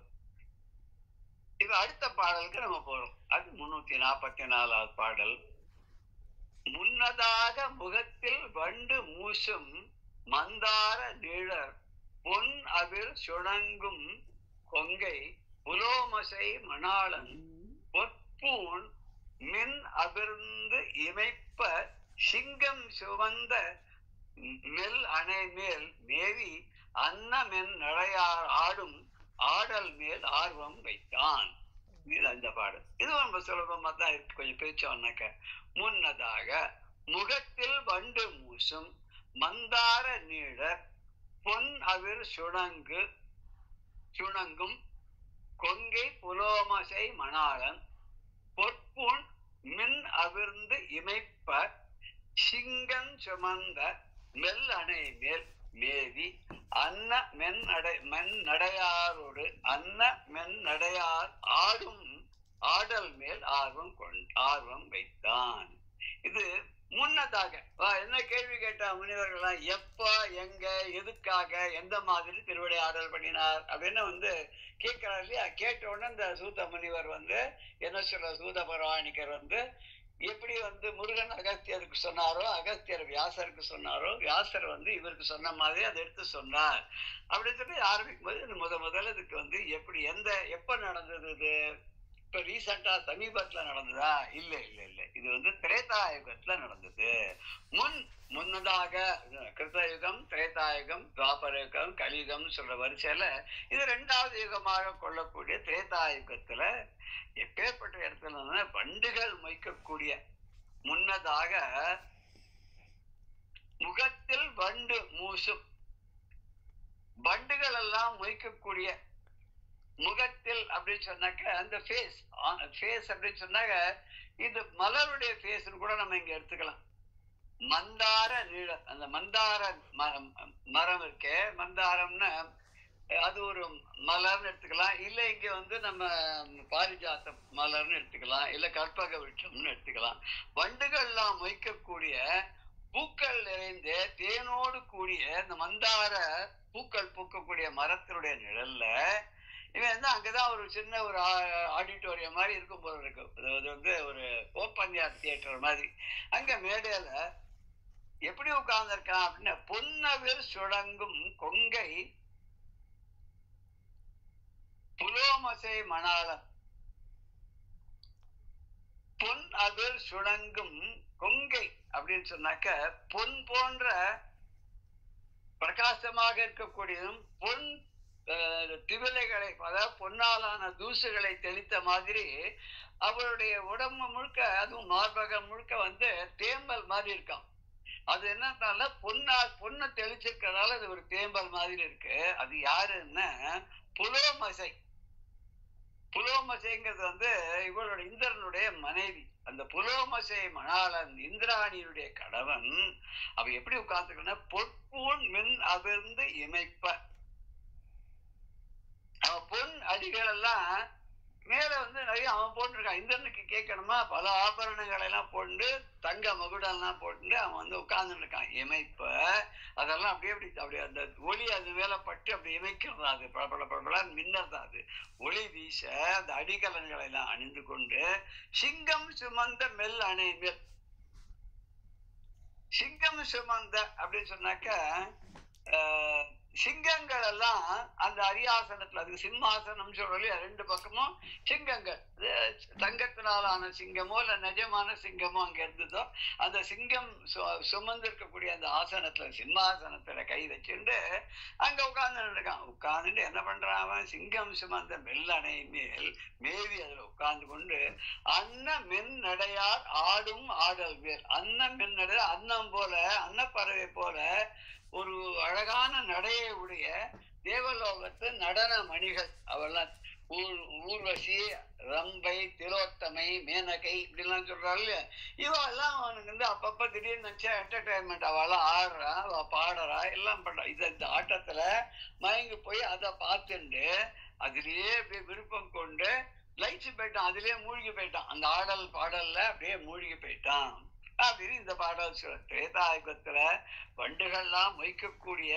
இது அடுத்த பாடலுக்கு நம்ம போறோம். அது 344வது பாடல். முன்னதாக முகத்தில் வண்டு மூசும் மந்தார நீழர் பொன் அவிர் சுணங்கும் கொங்கை புலோமசை மணாளன் பொற்பூன் மின் அபிர்ந்து இமைப்ப சிங்கம் சுவந்த மெல் அணை மேல் மேவி அன்னமென் நடையார் ஆடும் ஆடல் மேல் ஆர்வம் வைத்தான். அந்த பாடல் இது ரொம்ப சுலபமா தான் இருக்கு. கொஞ்சம் பேச்சோம்னாக்க முன்னதாக முகத்தில் வண்டு மூசும் மந்தார நீழர் பொன் அவிர் சுணங்கும் கொங்கை புலோமசை மணாளன் பொற்பூன் மின் அவிர்ந்து இமைப்ப சிங்கன் சுமந்த மெல் அணை மேல் மேவி அன்ன மென் நடையாரோடு அன்ன மென் நடையார் ஆடும் ஆடல் மேல் ஆர்வம் வைத்தான். இது முன்னதாக என்ன கேள்வி கேட்டா முனிவர்கள்லாம் எப்ப எங்க எதுக்காக எந்த மாதிரி திருவிளையாடல் பண்ணினார் அப்படின்னு வந்து கேட்கிறார் இல்லையா? கேட்ட உடனே இந்த சூத முனிவர் வந்து என்ன சொல்ற சூத பரவாணிக்கர் வந்து எப்படி வந்து முருகன் அகஸ்தியருக்கு சொன்னாரோ அகஸ்தியர் வியாசருக்கு சொன்னாரோ வியாசர் வந்து இவருக்கு சொன்ன மாதிரி அதை எடுத்து சொன்னார் அப்படின்னு சொல்லி ஆரம்பிக்கும் போது இது முதல்ல இதுக்கு வந்து எப்படி எப்ப நடந்தது? இது இப்ப ரீசெண்டா சமீபத்துல நடந்ததா? இல்ல இல்ல இல்ல, இது வந்து திரேதாயுகத்துல நடந்தது. முன்னதாக கிருத்தயுகம், திரேதாயுகம், துவாபரயுகம், கலியுகம் சொல்ற வரிசையில இது 2வது யுகமாக கொள்ளக்கூடிய திரேதாயுகத்துல எப்பேற்பட்ட இடத்துல வண்டுகள் மொய்க்கக்கூடிய முன்னதாக முகத்தில் வண்டு மூசும் வண்டுகள் எல்லாம் மொய்க்கக்கூடிய முகத்தில் அப்படின்னு சொன்னாக்க அந்த ஃபேஸ் அப்படின்னு சொன்னாக்க இது மலருடைய ஃபேஸ்ன்னு கூட நம்ம இங்க எடுத்துக்கலாம். மந்தார நீழல், அந்த மந்தார மரம் இருக்கே, மந்தாரம்னா அது ஒரு மலர்னு எடுத்துக்கலாம், இல்ல இங்க வந்து நம்ம பாரிஜாத்த மலர்னு எடுத்துக்கலாம், இல்ல கற்பக விருட்சம்னு எடுத்துக்கலாம். வண்டுகள்லாம் மொய்க்கக்கூடிய பூக்கள் நிறைந்த தேனோடு கூடிய இந்த மந்தார பூக்கள் பூக்கக்கூடிய மரத்தினுடைய நிழல்ல இவன் வந்து அங்கதான் ஒரு சின்ன ஒரு ஆடிட்டோரியம் மாதிரி இருக்கும் போல இருக்கு. அது வந்து ஒரு ஓப்பன் ஏர் தியேட்டர் மாதிரி. அங்க மேடையில எப்படி உட்கார்ந்து இருக்கான் அப்படின்னா, பொன்னவில் சுழங்கும் கொங்கை புலோமசை மணாளன். பொன் அதில் சுழங்கும் கொங்கை அப்படின்னு சொன்னாக்க, பொன் போன்ற பிரகாசமாக இருக்கக்கூடியதும் பொன் திவிலைகளை, அதாவது பொன்னாலான தூசுகளை தெளித்த மாதிரி அவருடைய உடம்பு முழுக்க, அதுவும் மார்பகம் முழுக்க வந்து தேம்பல் மாதிரி இருக்கான். அது என்னன்னால பொண்ணை தெளிச்சிருக்கிறதால அது ஒரு தேம்பல் மாதிரி இருக்கு. அது யாருன்னா புலோமசை. புலோமசைங்கிறது வந்து இவளோட இந்திரனுடைய மனைவி. அந்த புலோமசை மணாளன் இந்திராணியுடைய கணவன். அவ எப்படி உட்கார்ந்துக்கன்னா, பொற்பூன் மின் அவிர்ந்து இமைப்ப. அவன் பொன் அடிகள் எல்லாம் மேல வந்து நிறைய அவன் போட்டிருக்கான். இந்திரனுக்கு கேட்கணுமா, பல ஆபரணங்களை எல்லாம் போட்டு தங்க மகுடம் எல்லாம் போட்டு அவன் வந்து உட்கார்ந்து இருக்கான். இமைப்ப அதெல்லாம் அப்படியே அப்படியே அந்த ஒளி அது மேல பட்டு அப்படி இமைக்கிறது. அது பல மின்னது. அது ஒளி வீச அந்த அடிகலன்களை எல்லாம் அணிந்து கொண்டு சிங்கம் சுமந்த மெல் அணை மேல். சிங்கம் சுமந்த அப்படின்னு சொன்னாக்க சிங்கங்கள் எல்லாம் அந்த அரியாசனத்துல, அதுக்கு சிம்மாசனம் சொல்றோம், ரெண்டு பக்கமும் சிங்கங்கள், தங்கத்தினாலான சிங்கமோ இல்ல நிஜமான சிங்கமோ அங்க இருந்ததோ, அந்த சிங்கம் சுமந்து இருக்கக்கூடிய அந்த ஆசனத்துல, சிம்மாசனத்துல கை வச்சுட்டு அங்க உட்கார்ந்து இருக்கான். உட்கார்ந்துட்டு என்ன பண்றான் அவன், சிங்கம் சுமந்த மெல்லணை மேல் மேவி அதுல உட்கார்ந்து கொண்டு அன்ன மென் நடையார் ஆடும் ஆடல் மேல். அன்னம் மென் நடை, அன்னம் போல அன்னப்பறவை போல ஒரு அழகான நடையை உடைய தேவலோகத்து நடன மணிகள் அவெல்லாம், ஊர்வசி, ரம்பை, திலோத்தமை, மேனகை இப்படிலாம் சொல்றாள் இல்லையா, இவெல்லாம் அவனுக்கு வந்து அப்பப்ப திடீர்னு நினைச்சா என்டர்டைன்மெண்ட். அவெல்லாம் ஆடுறா, அவ பாடுறா, எல்லாம் பண்றா. இந்த ஆட்டத்துல மயங்கி போய் அதை பார்த்துண்டு அதுலயே அப்படியே விருப்பம் கொண்டு லைச்சு போயிட்டான், அதுலயே மூழ்கி போயிட்டான். அந்த ஆடல் பாடல்ல அப்படியே மூழ்கி போயிட்டான் அப்படின்னு இந்த பாடல் சொல்ல. திரேதாயுகத்துல வண்டுகள்லாம் மொய்க்கக்கூடிய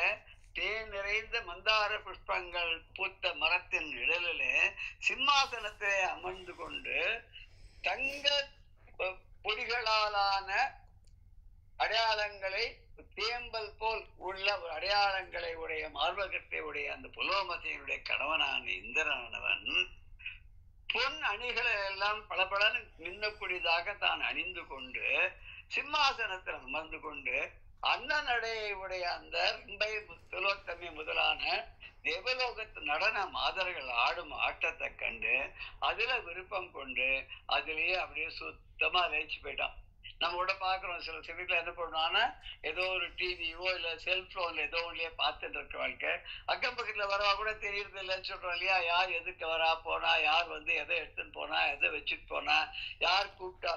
தேன் நிறைந்த மந்தார புஷ்பங்கள் பூத்த மரத்தின் நிழலிலே சிம்மாசனத்தை அமர்ந்து கொண்டு தங்க பொடிகளாலான அடையாளங்களை, தேம்பல் போல் உள்ள ஒரு அடையாளங்களை உடைய மார்பகத்தை உடைய அந்த புலோமசையினுடைய கணவனான இந்திரனவன் பொன் அணிகளை எல்லாம் பளபளன்னு மின்னக்கூடியதாக தான் அணிந்து கொண்டு சிம்மாசனத்தில் அமர்ந்து கொண்டு அன்னநடையை உடைய அந்த ரம்பை, திலோத்தமை முதலான தேவலோகத்து நடன மாதர்கள் ஆடும் ஆட்டத்தை கண்டு அதுல விருப்பம் கொண்டு அதுலயே அப்படியே சுத்தமா லயிச்சு போயிட்டான். நம்ம கூட பாக்குறோம், சில சமயத்துல என்ன பண்ணுவான்னா, ஏதோ ஒரு டிவியோ இல்ல செல்போன்ல ஏதோ ஒன்றியே பார்த்துட்டு இருக்க வாழ்க்கை, அக்கம் பக்கத்துல வரவா கூட தெரியறது இல்லைன்னு சொல்றோம் இல்லையா. யார் எதுக்கு வரா போனா, யார் வந்து எதை எடுத்துன்னு போனா, எதை வச்சுட்டு போனா, யார் கூப்பிட்டா,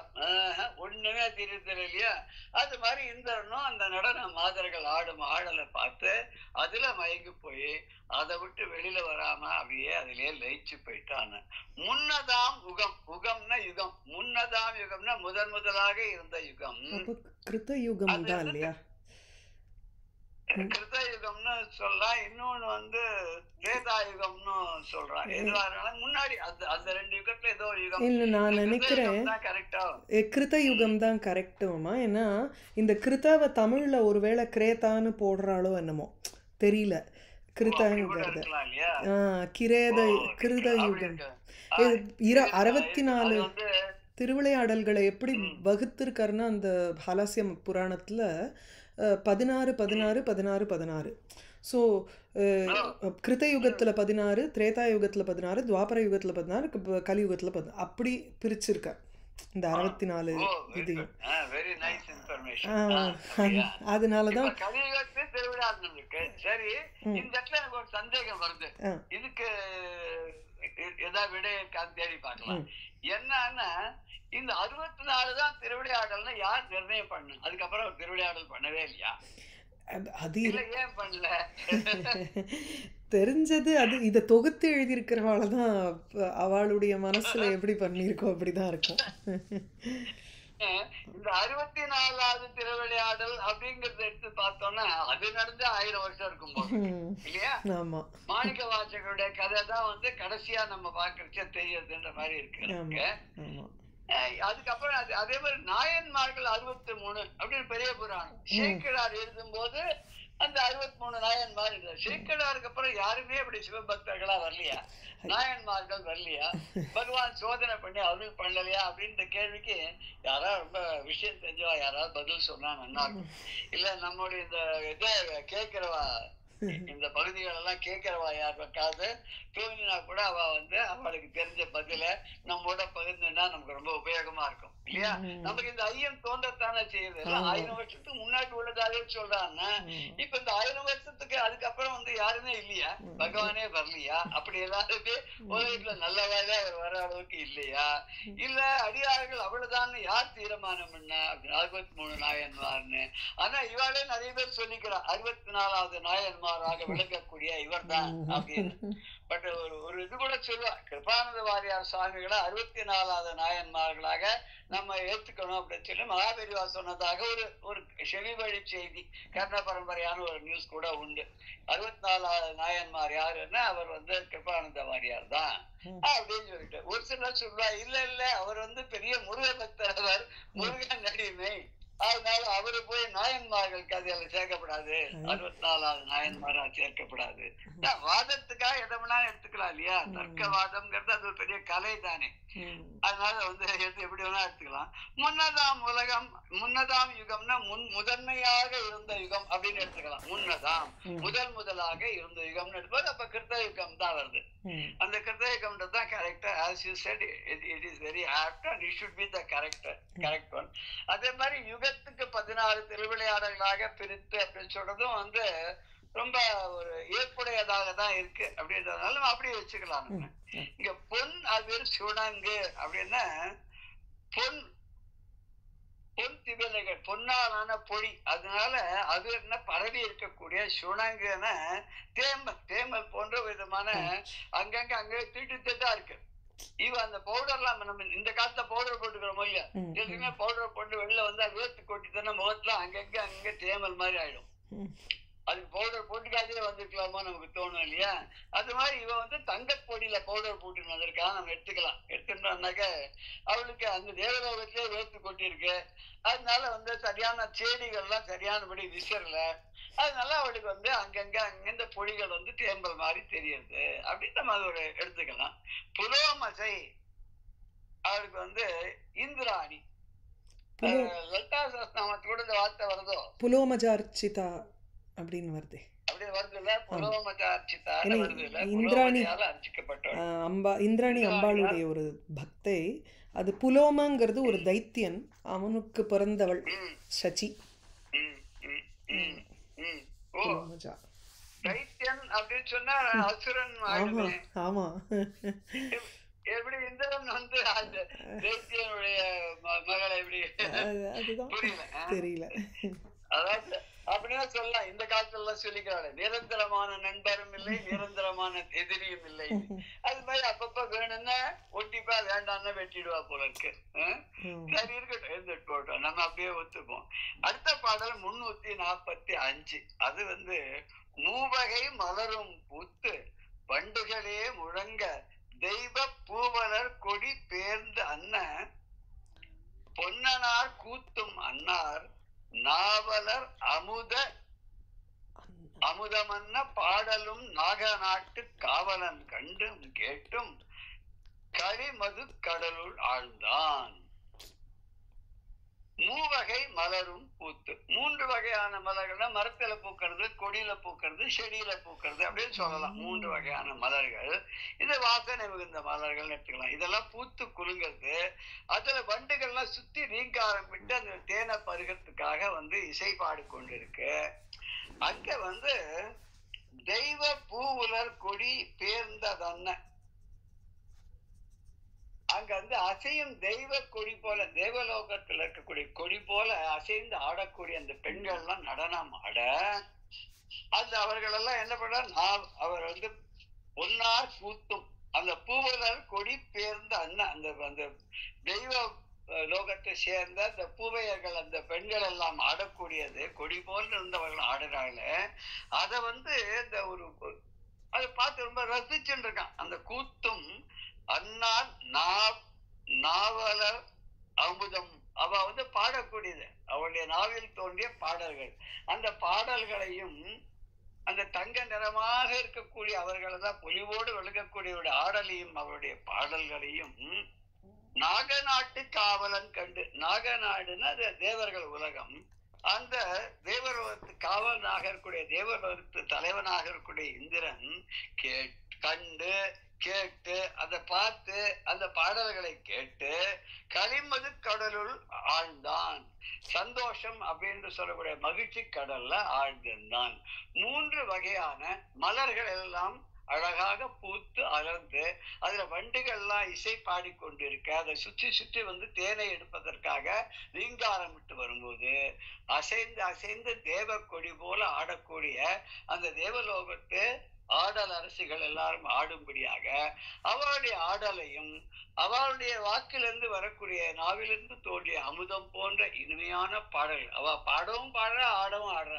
ஒண்ணுமே தெரியறது இல்லையா. அது மாதிரி இந்திரனும் அந்த நடன மாதர்கள் ஆடும் ஆடலை பார்த்து அதுல மயங்கி போய் அதை விட்டு வெளியில வராம அப்படியே அதுலயே லயிச்சு போயிட்டான்னு. முன்னதாம் யுகம், யுகம்னா யுகம், முன்னதாம் யுகம்னா முதலாக இருந்த யுகம். கிருத்த யுகம் தான் இல்லையா, கிருத்த யுகம்னு சொல்லலாம். இன்னொன்னு வந்து திரேதாயுகம்னு சொல்றாங்க. எதுவாக முன்னாடி அந்த ரெண்டு யுகத்துல ஏதோ ஒரு யுகம். இல்ல நான் நினைக்கிறேன் கிருத்த யுகம் தான் கரெக்டுமா. ஏன்னா இந்த கிருத்தாவை தமிழ்ல ஒருவேளை கிரேத்தான்னு போடுறாளோ என்னமோ தெரியல. கிருத்தங்கிறது கிருத யுகம். 64 திருவிளையாடல்களை எப்படி வகுத்திருக்காருன்னா அந்த ஹலாஸ்யம் புராணத்துல 16 16 16 16. ஸோ கிருத்தயுகத்தில் 16, திரேதாயுகத்தில் 16, துவாபர யுகத்தில் 16, கலியுகத்தில் 16 அப்படி பிரிச்சிருக்கார் இந்த 64 இதையும். அதனாலதான் சரி, இந்த இடத்துல எனக்கு ஒரு சந்தேகம் வருது. இதுக்கு ஏதாவது விடை இருக்கான்னு தேடி பார்க்கலாம். என்னன்னா, இந்த 64 தான் திருவிளையாடல்னு யார் நிர்ணயம் பண்ணு? அதுக்கப்புறம் திருவிளையாடல் பண்ணவே இல்லையா? அது இல்ல ஏன் பண்ணல? தெரிஞ்சது அது. இதை தொகுத்து எழுதியிருக்கிறவாள் தான் அவளுடைய மனசுல எப்படி பண்ணியிருக்கோம் அப்படிதான் இருக்கும். இந்த 64வது திருவிளையாடல் அப்படிங்கறத எடுத்து பார்த்தோம்னா அது நடந்து 1000 வருஷம் இருக்கும் போது இல்லையா? ஆமா மாணிக்க வாசகருடைய கதை தான் வந்து கடைசியா நம்ம பாக்குறச்சே தெரியுதுன்ற மாதிரி இருக்கு. அதுக்கப்புறம் அதே மாதிரி நாயன்மார்கள் 63 அப்படின்னு பெரிய புராணம் சேக்கிழார் எழுதும் போது அந்த 63 நாயன்மார் இருந்தார். சேக்கிழாருக்கு அப்புறம் யாருமே அப்படி சிவபக்தர்களா வரலையா? நாயன்மார்கள் வரலையா? பகவான் சோதனை பண்ணி அருள் பண்ணலையா அப்படின்ற கேள்விக்கு யாராவது ரொம்ப விஷயம் தெரிஞ்சவா யாராவது பதில் சொன்னா நல்லா இருக்கும். இல்ல நம்மளுடைய இந்த இதை கேட்கிறவா இந்த பகுதிகள் எல்லாம் கேட்கிறவா யாருக்காவது தூங்கினா கூட அவ வந்து அவளுக்கு தெரிஞ்ச பதில நம்மோட பகிர்ந்துன்னா நமக்கு ரொம்ப உபயோகமா இருக்கும் இல்லையா? நமக்கு இந்த ஐயம் தோன்றத்தானே செய்யுது. 1000 வருஷத்துக்கு முன்னாடி உள்ளதாலே சொல்றான்னா இப்ப இந்த 1000 வருஷத்துக்கு அதுக்கப்புறம் வந்து யாருமே இல்லையா? பகவானே வரலையா? அப்படி எல்லாருமே உலகத்துல நல்ல வேலையா அவர் வர அளவுக்கு இல்லையா? இல்ல அடியார்கள் அவ்வளவுதான் யார் தீர்மானம் பண்ண? 63 நாயன்மார்னு. ஆனா இவாளே நிறைய பேர் சொல்லிக்கிறா 64வது நாயன்மாராக விளங்கக்கூடிய இவர் தான் அப்படின்னு. பட் ஒரு இது கூட சொல்லுவா கிருபானந்த வாரியார் சுவாமிகளை 64வது நாயன்மார்களாக நம்ம ஏத்துக்கணும் அப்படின்னு சொல்லி மகாபெரிவா சொன்னதாக ஒரு செவி வழி செய்தி கர்ண பரம்பரையான ஒரு நியூஸ் கூட உண்டு. 64வது நாயன்மார் யாருன்னா அவர் வந்து கிருபானந்த வாரியார் தான் அப்படின்னு சொல்லிட்டு. ஒரு சிலர் சொல்லுவா இல்ல அவர் வந்து பெரிய முருக பக்தர், முருகன் நடிமை, அதனால அவரு போய் நாயன்மார்கள் கதையில சேர்க்கப்படாது, 64வது நாயன்மாரா சேர்க்கப்படாது. வாதத்துக்காக எதம்னா எடுத்துக்கலாம் இல்லையா? தர்க்கவாதம்ங்கிறது அது ஒரு பெரிய கலை தானே. அதனால வந்து எப்படி வேணா எடுத்துக்கலாம். முன்னதாம் யுகம்னா முதன்மையாக இருந்த யுகம் அப்படின்னு எடுத்துக்கலாம். முன்னதாம் முதலாக இருந்த யுகம்னு எடுப்பது அப்ப கிருத்த யுகம் தான் வருது. அந்த கிருத்த யுகம்ன்றது தான் கரெக்டா. as you said, it is very apt and it should be the correct one. அதே மாதிரி யுகத்துக்கு 16 திருவிளையாடல்களாக பிரித்து அப்படின்னு சொல்றதும் வந்து ரொம்ப ஒரு ஏற்புடையதாக தான் இருக்கு அப்படின்றதுனால நம்ம அப்படியே வச்சுக்கலாம். இங்க பொன் அது சுணங்கு அப்படின்னா பொன் திவலைகள் பொன்னாலான பொடி, அதனால அது என்ன பரவி இருக்கக்கூடிய சுணங்குன்னா தேமல் போன்ற விதமான அங்கங்க அங்க திட்டா இருக்கு. அந்த பவுடர்லாம் நம்ம இந்த காலத்துல பவுடர் போட்டுக்கிறோமோ இல்லையா? எதுவுமே பவுடர் போட்டு வெளில வந்து அது வேர்த்து கொட்டித்தன முகத்துல அங்க தேமல் மாதிரி ஆயிடும். அதுக்கு பவுடர் போட்டுக்காதே வந்துருக்கலாமா நமக்கு தோணும் இல்லையா? அது மாதிரி இவ வந்து தங்கப்பொடியில பவுடர் போட்டுன்னு வந்திருக்கா, நம்ம எடுத்துக்கலாம். எடுத்துட்டோம்னாக்க அவளுக்கு அந்த தேவலோகத்திலே வேர்த்து கொட்டி இருக்கு. அதனால வந்து சரியான செடிகள்லாம் சரியானபடி விசரல. அதனால அவளுக்கு வந்து அங்கங்க இந்த பொடிகள் வந்து தேம்பல் மாதிரி தெரியுது அப்படின்னு நம்ம அதை எடுத்துக்கலாம். புலோமசை அவளுக்கு வந்து இந்திராணி. லலிதா சஹஸ்ரநாமத்தோட இந்த வார்த்தை வருதோ புலோமஜார்ச்சிதா அப்படின்னு வருது. இந்திராணி அம்பாளுடைய ஒரு பக்தை. அது புலோமங்கிறது ஒரு தைத்தியன், அவனுக்கு பிறந்தவள் சச்சி. ஆமா எப்படி இந்திரன் வந்து தைத்தியனுடைய மகளை எப்படி தெரியல. அதாவது அப்படின்னா சொல்லலாம். இந்த காலத்துல எல்லாம் சொல்லிக்கிறாரு நிரந்தரமான நண்பரும் இல்லை, நிரந்தரமான எதிரியும் இல்லை. அது மாதிரி அப்பப்ப வேணும்னா ஒட்டிப்பா, வேண்டாம்னா வெட்டிடுவா போல இருக்கு. சரி இருக்கட்டும், இருந்துட்டு போட்டோம், நம்ம அப்படியே ஒத்துப்போம். அடுத்த பாடல் 345. அது வந்து மூவகை மலரும் பூத்து வண்டுகளே முழங்க தெய்வ பூவலர் கொடி பேர்ந்து அன்ன பொன்னனார் கூத்தும் அன்னார் நாவலர் அமுதமன்ன பாடலும் நாகநாட்டு காவலன் கண்டும் கேட்டும் களிமது கடலுள் ஆழ்ந்தான். மூவகை மலரும் பூத்து, 3 வகையான மலர்கள்னா மரத்துல பூக்கிறது, கொடியில பூக்கிறது, செடியில பூக்கிறது அப்படின்னு சொல்லலாம். 3 வகையான மலர்கள். இது வாசனை மிகுந்த மலர்கள் எடுத்துக்கலாம். இதெல்லாம் பூத்து குலுங்கிறது. அதுல வண்டுகள்லாம் சுத்தி ரீங்காரம் விட்டு அந்த தேனை பருகிறதுக்காக வந்து இசைப்பாடு கொண்டிருக்கு. அங்க வந்து தெய்வ பூவுலர் கொடி பேர்ந்ததன்ன, அங்க வந்து அசையும் தெய்வ கொடி போல, தேவலோகத்துல இருக்கக்கூடிய கொடி போல அசைந்து ஆடக்கூடிய அந்த பெண்கள் எல்லாம் நடனம் ஆட, அந்த அவர்கள் எல்லாம் என்ன பண்ண, அவர் வந்து பொன்னார் கூத்தும் அந்த பூவலர் கொடி பேர்ந்த அந்த அந்த தெய்வ லோகத்தை சேர்ந்த அந்த பூவையர்கள் அந்த பெண்கள் எல்லாம் ஆடக்கூடியது கொடி போல் இருந்தவர்கள் ஆடுறாங்க. அத வந்து இந்த ஒரு அதை பார்த்து ரொம்ப ரசிச்சுட்டு இருக்கான். அந்த கூத்தும் அன்னார் நாவலர் அமுதம், அவ வந்து பாடக்கூடியது, அவளுடைய நாவில் தோன்றிய பாடல்கள், அந்த பாடல்களையும் அந்த தங்க நிறமாக இருக்கக்கூடிய அவர்களை தான் பொலிவோடு விளக்கக்கூடிய ஆடலையும் அவருடைய பாடல்களையும் நாகநாட்டு காவலன் கண்டு, நாகநாடுன்னா அது தேவர்கள் உலகம், அந்த தேவலோகத்து காவலனாக இருக்கக்கூடிய தேவலோகத்து தலைவனாக இருக்கக்கூடிய இந்திரன் கண்டு கேட்டு அதை பார்த்து அந்த பாடல்களை கேட்டு களிமது கடலுள் ஆழ்ந்தான். சந்தோஷம் அப்படின்னு சொல்லக்கூடிய மகிழ்ச்சி கடல்ல ஆழ்ந்திருந்தான். 3 வகையான மலர்கள் எல்லாம் அழகாக பூத்து அலர்ந்து அதுல வண்டுகள்லாம் இசை பாடிக்கொண்டிருக்க, அதை சுற்றி சுற்றி வந்து தேனை எடுப்பதற்காக ரீங்காரமிட்டு வரும்போது அசைந்து அசைந்து தேவ கொடி போல ஆடக்கூடிய அந்த தேவலோகத்து ஆடல் அரசிகள் எல்லாரும் ஆடும்படியாக அவளுடைய ஆடலையும் அவளுடைய வாக்கிலிருந்து வரக்கூடிய நாவிலிருந்து தோன்றிய அமுதம் போன்ற இனிமையான பாடல்கள், அவ பாடவும் பாடுற ஆடவும் ஆடுற.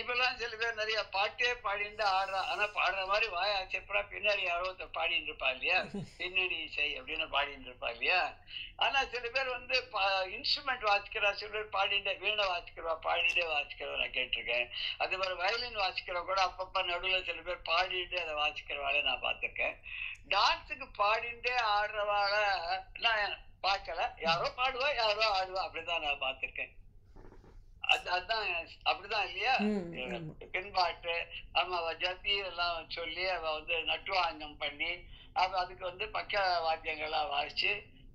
இப்பெல்லாம் சில பேர் நிறைய பாட்டே பாடிட்டு ஆடுறா, ஆனா பாடுற மாதிரி வாய ஆச்சப்படா பின்னாடி யாரோ பாடிட்டு இருப்பா இல்லையா, பின்னணி இசை அப்படின்னு பாடிட்டு இருப்பா இல்லையா. ஆனா சில பேர் வந்து இன்ஸ்ட்ருமெண்ட் வாசிக்கிறா, சில பேர் பாடிட்டு வீணை வாசிக்கிறவா பாடிட்டே வாசிக்கிறவா நான் கேட்டிருக்கேன். அதே மாதிரி வயலின் வாசிக்கிறவ கூட அப்பப்ப நடுவில் சில பேர் பாடிட்டு அதை வாசிக்கிறவாளே நான் பார்த்திருக்கேன். டான்ஸுக்கு பாடிட்டே ஆடுறவாள நான் பார்க்கல, யாரோ பாடுவா யாரோ ஆடுவா, அப்படிதான் நான் பார்த்திருக்கேன். அதுதான் அப்படிதான் இல்லையா. பின்பாட்டு அவ ஜதி எல்லாம் சொல்லி அவ வந்து நட்டுவாங்கம் பண்ணி அவ அதுக்கு வந்து பக்க வாத்தியங்கள்லாம் வாசிச்சு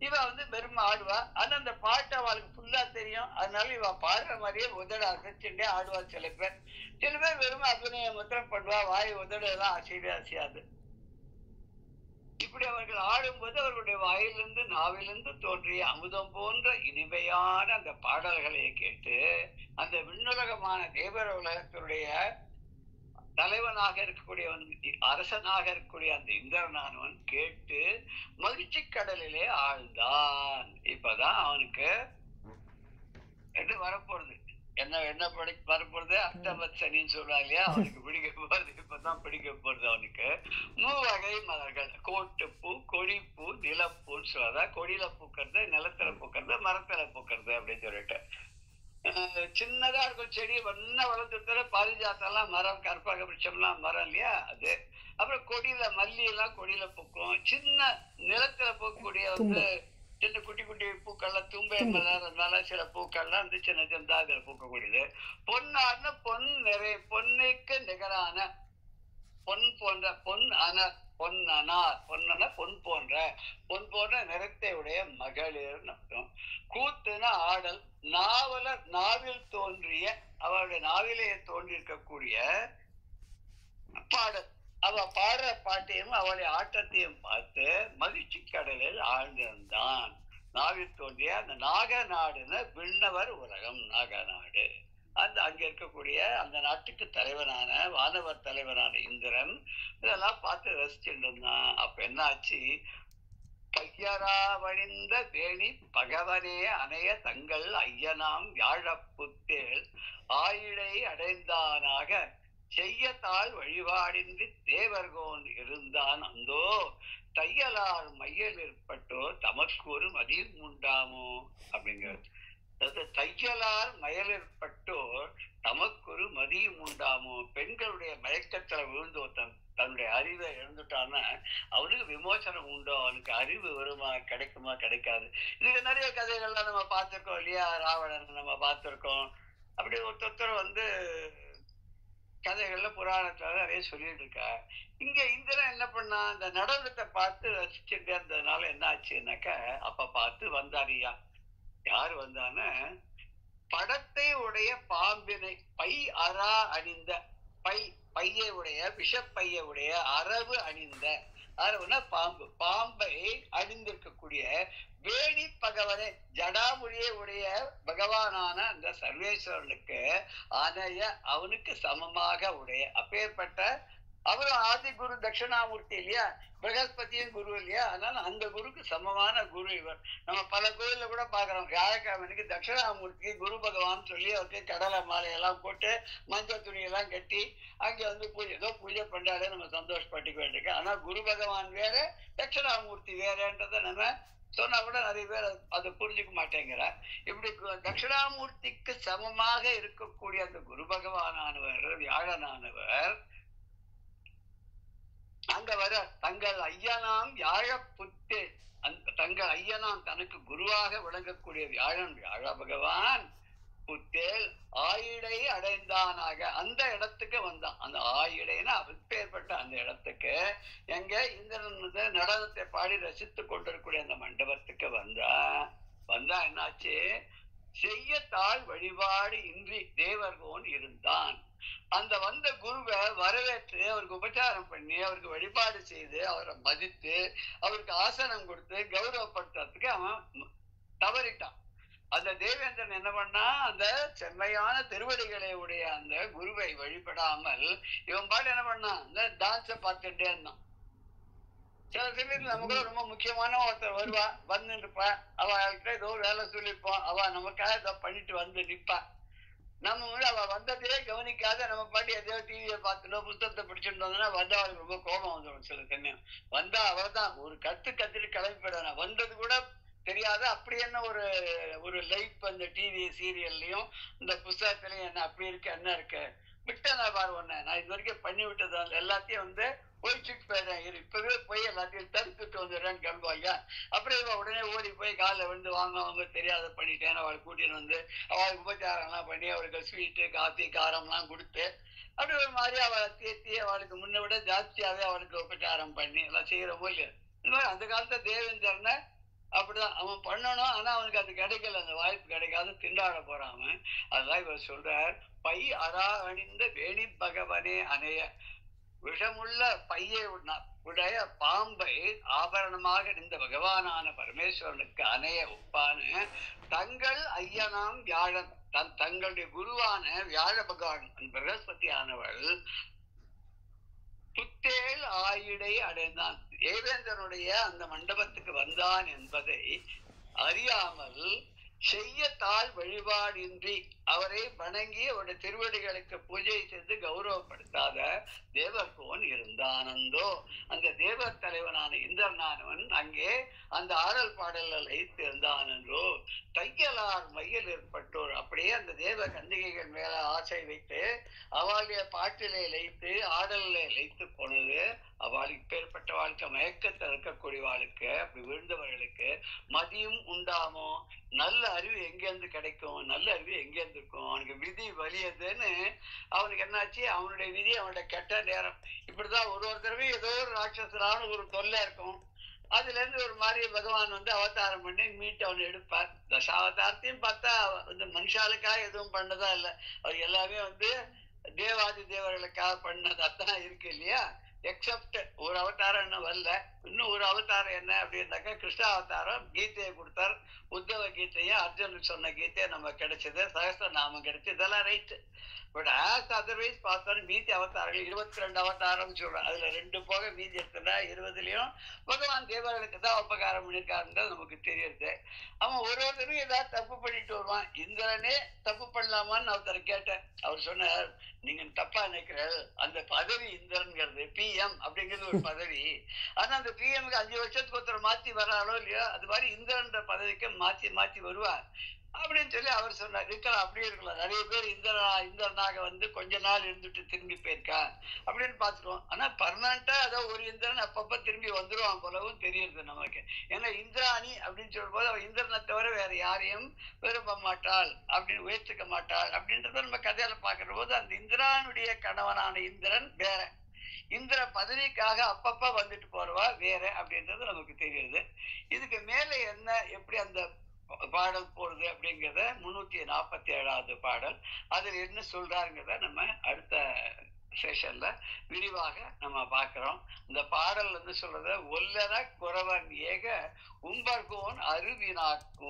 இவ வந்து வெறும் ஆடுவா. ஆனா அந்த பாட்டு அவளுக்கு ஃபுல்லா தெரியும், அதனால இவ பாடுற மாதிரியே உதட அசைச்சுட்டே ஆடுவா. சில பேர் வெறும் அபிநயம் மாத்திரம் பண்ணுவா, வாய் உதட எல்லாம் அசைவே அசையாது. இப்படி அவர்கள் ஆடும்போது அவர்களுடைய வாயிலிருந்து நாவிலிருந்து தோன்றிய அமுதம் போன்ற இனிமையான அந்த பாடல்களை கேட்டு அந்த விண்ணுலகமான தேவர உலகத்தினுடைய தலைவனாக இருக்கக்கூடிய அரசனாக இருக்கக்கூடிய அந்த இந்திரனானவன் கேட்டு மகிழ்ச்சி கடலிலே ஆழ்ந்தான். இப்பதான் அவனுக்கு என்ன வரப்போறது, என்ன வரப்போறது, அஷ்டமத்சனின்னு சொல்றாங்க இல்லையா, அவனுக்கு பிடிக்க போறது. இப்பதான் பிடிக்க போறது அவனுக்கு 3 வகை மலர்கள், கோட்டுப்பூ, கொடிப்பூ, நிலப்பூன்னு சொல்றதா. கொடியில பூக்கிறது, நிலத்துல பூக்கிறது, மரத்துல பூக்கிறது அப்படின்னு சொல்லிட்டு சின்னதா இருக்கும் செடி ஒன்ன வளர்ந்துட்டு பாரிஜாத்தெல்லாம் மரம், கற்பக விருட்சம்லாம் மரம் இல்லையா அது. அப்புறம் கொடியில மல்லி எல்லாம் கொடியில பூக்கும். சின்ன நிலத்துல பூக்கக்கூடிய வந்து சின்ன குட்டி குட்டி பூக்கள்லாம் தும்பை மலர்னால சில பூக்கள்லாம் வந்து சின்ன சின்னதா அதுல பூக்கக்கூடியது. பொன்னார்னா பொன் நிறைய, பொன்னுக்கு நிகரான பொன் போன்ற பொன் போன்ற நிறத்தை உடைய மகளிர் அர்த்தம். கூத்துனா ஆடல், நாவலர் நாவில் தோன்றிய, அவருடைய நாவிலேயே தோன்றிருக்கக்கூடிய பாடல், அவ பாடுற பாட்டையும் அவளுடைய ஆட்டத்தையும் பார்த்து மகிழ்ச்சி கடலில் ஆழ்ந்திருந்தான். நாவில் தோன்றிய அந்த நாகநாடுன்னு விண்ணவர் உலகம், நாகநாடு. அந்த அங்க இருக்கக்கூடிய அந்த நாட்டுக்கு தலைவனான வானவர் தலைவனான இந்திரன் இதெல்லாம் பார்த்து ரசிச்சுட்டு இருந்தான். அப்ப என்ன ஆச்சு, பையராவணிந்த வேணி பகவனே அணைய தங்கள் ஐயனாம் யாழப்புத்தேள் ஆயிழை அடைந்தானாக செய்யத்தால் வழிபாடின்றி தேவர்கோன் இருந்தான். அந்தோ தையலார் மையல் ஏற்பட்டோ தமக்கு ஒரு மதியம் உண்டாமோ அப்படிங்கிறது. தையலார் மயல் ஏற்பட்டோர் தமக்கு ஒரு மதியம் உண்டாமோ. பெண்களுடைய மயக்கத்துல விழுந்தோ தன்னுடைய அறிவை இழந்துட்டான்னா அவனுக்கு விமோசனம் உண்டோ, அவனுக்கு அறிவு வருமா, கிடைக்குமா, கிடைக்காது. இதுக்கு நிறைய கதைகள்லாம் நம்ம பார்த்திருக்கோம் இல்லையா. ராவணன் நம்ம பார்த்திருக்கோம். அப்படி ஒருத்தர் வந்து கதைகள்ல புராணத்துல நிறைய சொல்லிட்டு இருக்கா. இங்க இந்திரன் என்ன பண்ணா, இந்த நடனத்தை பார்த்து ரசிச்சுட்டே இருந்ததுனால என்ன ஆச்சுன்னாக்கா, அப்ப பார்த்து வந்தாரியா. யாரு வந்தான்னு, படத்தை உடைய பாம்பினை பை அரா அணிந்த, பையை உடைய விஷப்பைய உடைய அரவு அணிந்த அதுனா பாம்பு, பாம்பை அணிந்திருக்கக்கூடிய வேணி பகவனே ஜடாமுடியை உடைய பகவானான அந்த சர்வேஸ்வரனுக்கு அனைய அவனுக்கு சமமாக உடைய அப்பேற்பட்ட அவரும் ஆதி குரு தட்சிணாமூர்த்தி இல்லையா, பிரகஸ்பதியும் குரு இல்லையா, அதனால அந்த குருக்கு சமமான குரு இவர். நம்ம பல கோயில்ல கூட பாக்குறோம், வியாழக்கிழமைக்கு தட்சிணாமூர்த்தி குரு பகவான் சொல்லி அவருக்கு கடலை மாலையெல்லாம் போட்டு மஞ்சள் துணியெல்லாம் கட்டி அங்க வந்து பூஜை ஏதோ பூஜை பண்றாலே நம்ம சந்தோஷப்பட்டுக்க வேண்டியிருக்கு. ஆனா குரு பகவான் வேற தட்சிணாமூர்த்தி வேறன்றதை நம்ம சொன்னா கூட நிறைய பேர் அதை புரிஞ்சுக்க மாட்டேங்கிற. இப்படி தட்சிணாமூர்த்திக்கு சமமாக இருக்கக்கூடிய அந்த குரு பகவானானவர் வியாழனானவர் அங்க வர தங்கள் ஐயனாம் வியாழ புத்து, அந்த தங்கள் ஐயனாம் தனக்கு குருவாக விளங்கக்கூடிய வியாழன் வியாழ பகவான் புத்தேல் ஆயிடை அடைந்தானாக அந்த இடத்துக்கு வந்தான். அந்த ஆயிடைன்னா அப்பேற்பட்ட அந்த இடத்துக்கு எங்க இந்திரன் நடனத்தை பாடி ரசித்து கொண்டிருக்கூடிய அந்த மண்டபத்துக்கு வந்தா என்னாச்சு, செய்யத்தாள் வழிபாடு இன்றி தேவர்கோன் இருந்தான். அந்த வந்த குருவை வரவேற்று அவருக்கு உபச்சாரம் பண்ணி அவருக்கு வழிபாடு செய்து அவரை மதித்து அவருக்கு ஆசனம் கொடுத்து கௌரவப்படுத்துறதுக்கு அவன் தவறிட்டான். அந்த தேவேந்திரன் என்ன பண்ணா, அந்த செம்மையான திருவடிகளை உடைய அந்த குருவை வழிபடாமல் இவன் பாட்டு என்ன பண்ணான், அந்த டான்ஸை பார்த்துட்டே இருந்தான். சில சமயத்துல நமக்கு ரொம்ப முக்கியமான ஒருத்தர் வருவா, வந்து நிற்பா, அவள்கிட்ட ஏதோ வேலை சொல்லிருப்போம், அவ நமக்காக இதை பண்ணிட்டு வந்து நிற்பா. நம்ம வந்து அவ வந்ததையே கவனிக்காத நம்ம பாட்டி எதையோ டிவியை பார்த்துட்டோ புத்தகத்தை பிடிச்சிட்டு வந்தோம்னா வந்தா அவளுக்கு ரொம்ப கோபம் வந்துடும். சில சமயம் வந்தா அவள் தான் ஒரு கத்துட்டு கிளம்பி போயிடுவாங்க, வந்தது கூட தெரியாது. அப்படி என்ன ஒரு லைஃப் அந்த டிவி சீரியல்லையும் இந்த புஸ்தகத்திலையும் என்ன அப்படி இருக்கு என்ன இருக்கு விட்டேன் பாரு ஒண்ணு, நான் இது வரைக்கும் பண்ணி விட்டது எல்லாத்தையும் வந்து ஒழிச்சுட்டு போயிடுறேன், இப்பவே போய் எல்லாத்தையும் தடுத்துட்டு வந்துடுறேன்னு கிளம்புவாங்க. அப்புறம் இவ உடனே ஓடி போய் காலில் விழுந்து வாங்க தெரியாத பண்ணிட்டேன் அவளை கூட்டின்னு வந்து அவளுக்கு உபச்சாரம்லாம் பண்ணி அவளுக்கு ஸ்வீட்டு காஃபி காரம்லாம் கொடுத்து அப்படி ஒரு மாதிரி அவளை தேத்தி அவளுக்கு முன்ன விட ஜாஸ்தியாவே அவளுக்கு உபச்சாரம் பண்ணி எல்லாம் செய்யறோமோ இல்லையா. இந்த மாதிரி அந்த காலத்துல தேவேந்திரனை அப்படிதான் அவன் பண்ணணும். ஆனா அவனுக்கு அது கிடைக்கல, அந்த வாய்ப்பு கிடைக்காது, திண்டாட போறான் அவன். அதெல்லாம் இவர் சொல்றார், பை அரா அணிந்த வேணி பகவனே அணைய விஷமுள்ள பையை உடைய பாம்பை ஆபரணமாக இருந்த பகவானான பரமேஸ்வரனுக்கு அணைய ஒப்பான தங்கள் ஐயனாம் வியாழன் தங்களுடைய குருவான வியாழ பகவான் பிரகஸ்பதி ஆனவள் புத்தேல் ஆயிடை அடைந்தான். தேவேந்திரனுடைய அந்த மண்டபத்துக்கு வந்தான் என்பதை அறியாமல் செய்யத்தால் வழிபாடின்றி அவரை வணங்கி அவருடைய திருவடிகளுக்கு பூஜை செய்து கௌரவப்படுத்தாத தேவர்கோன் இருந்தானந்தோ. அந்த தேவர் தலைவனான இந்திரனானவன் அங்கே அந்த ஆடல் பாடல்கள் வைத்து இருந்தானன்றோ. தையலார் மையில் ஏற்பட்டோர் அப்படியே அந்த தேவ கந்திகைகள் மேல ஆசை வைத்து அவளுடைய பாட்டிலே லைத்து ஆடலிலே லைத்து போனது. அவளுக்கு பேர்பட்ட வாழ்க்கை மயக்கத்தில் இருக்கக்கூடிய வாழ்க்கை அப்படி விழுந்தவர்களுக்கு மதியும் உண்டாமோ, நல்ல அறிவு எங்கேருந்து கிடைக்கும், நல்ல அறிவு எங்கேருந்து இருக்கும், அவனுக்கு விதி வலியதுன்னு அவனுக்கு என்னாச்சு, அவனுடைய விதி அவனுடைய கெட்ட நேரம். இப்படிதான் ஒரு தடவையும் ஏதோ ஒரு ராட்சசரான ஒரு தொல்லை இருக்கும், அதுல இருந்து ஒரு மாதிரி பகவான் வந்து அவதாரம் பண்ணி மீட்டு அவனை எடுப்பார். தசாவதாரத்தையும் பார்த்தா வந்து மனுஷாளுக்காக எதுவும் பண்ணதா இல்லை, அவர் எல்லாமே வந்து தேவாதி தேவர்களுக்காக பண்ணது அத்தான் இருக்கு இல்லையா. எக்ஸப்ட் ஒரு அவதாரம் என்ன வரல, இன்னும் ஒரு அவதாரம் என்ன அப்படின்னாக்கா கிருஷ்ண அவதாரம் கீதையை கொடுத்தார். உத்தவ கீதையும் அர்ஜுனுக்கு சொன்ன கீதையை நம்ம கிடைச்சது, சகஸ்ர நாமம் கிடைச்சது, இதெல்லாம் ரைட்டு. பட் ஆஸ் அதர்வைஸ் பார்த்தாலும் மீதி அவதாரங்கள் 22 அவதாரம் சொல்றோம். அதுல 2 போக மீதி எடுத்துட்டா 20லயும் பகவான் தேவர்களுக்கு தான் உபகாரம் பண்ணியிருக்காருன்றது நமக்கு தெரியுது. அவன் ஒருத்தரும் ஏதாவது தப்பு பண்ணிட்டு வருவான். இந்திரனே தப்பு பண்ணலாமான்னு ஒருத்தர் கேட்டேன். அவர் சொன்னார், நீங்க தப்பா நினைக்கிறார், அந்த பதவி இந்திரன்கிறது PM அப்படிங்கிறது ஒரு பதவி. ஆனா அந்த PMக்கு 5 வருஷத்துக்கு ஒருத்தர் மாத்தி வர்றாரோ இல்லையோ, அது மாதிரி இந்திரன்ற பதவிக்கு மாத்தி வருவார் அப்படின்னு சொல்லி அவர் சொன்னார். இருக்கலாம், அப்படியே இருக்கலாம். நிறைய பேர் இந்திரனாக வந்து கொஞ்ச நாள் இருந்துட்டு திரும்பி போயிருக்கா அப்படின்னு பாத்துருவோம். ஆனா பர்மனண்டா ஏதாவது ஒரு இந்திரன் அப்பப்ப திரும்பி வந்துருவான் போலவும் தெரியுது நமக்கு. ஏன்னா இந்திராணி அப்படின்னு சொல்லும் போது அவன் இந்திரனை தவிர வேற யாரையும் விரும்ப மாட்டாள் அப்படின்னு உயர்த்துக்க மாட்டாள் அப்படின்றத நம்ம கதையில பாக்குற போது அந்த இந்திரானுடைய கணவனான இந்திரன் வேற, இந்திர பதவிக்காக அப்பப்ப வந்துட்டு போறவா வேற அப்படின்றது நமக்கு தெரியுது. இதுக்கு மேல என்ன எப்படி அந்த பாடல் போறது அப்படிங்கிறத 347வது பாடல் அதுல என்ன சொல்றாருங்கிறத நம்ம அடுத்த செஷன்ல விரிவாக நம்ம பார்க்கிறோம். இந்த பாடல் வந்து சொல்றத ஒல்லர குறவன் ஏக உம்பர்கோன்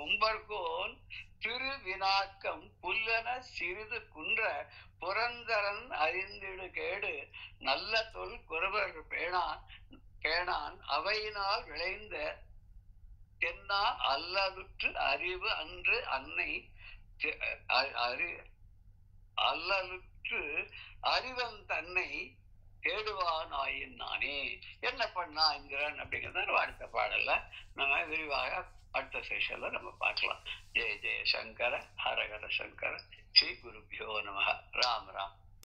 உம்பர்கோன் திருவினாக்கம் புல்லன சிறிது குன்ற புரந்தரன் அறிந்திடு கேடு நல்ல தொல் குறவர் பேணான் அவையினால் விளைந்த தென்னா அல்லலுற்று அறிவு அன்று அன்னை அல்லலுற்று அறிவன் தன்னை தேடுவான் ஆயின் நானே. என்ன பண்ணா இந்திரன் அப்படிங்கிறத அடுத்த பாடல்ல நம்ம விரிவாக அடுத்த செஷன்ல நம்ம பார்க்கலாம். ஜெய ஜெய சங்கர ஹரஹர சங்கர ஸ்ரீ குருபியோ நமஹ. ராம் ராம்.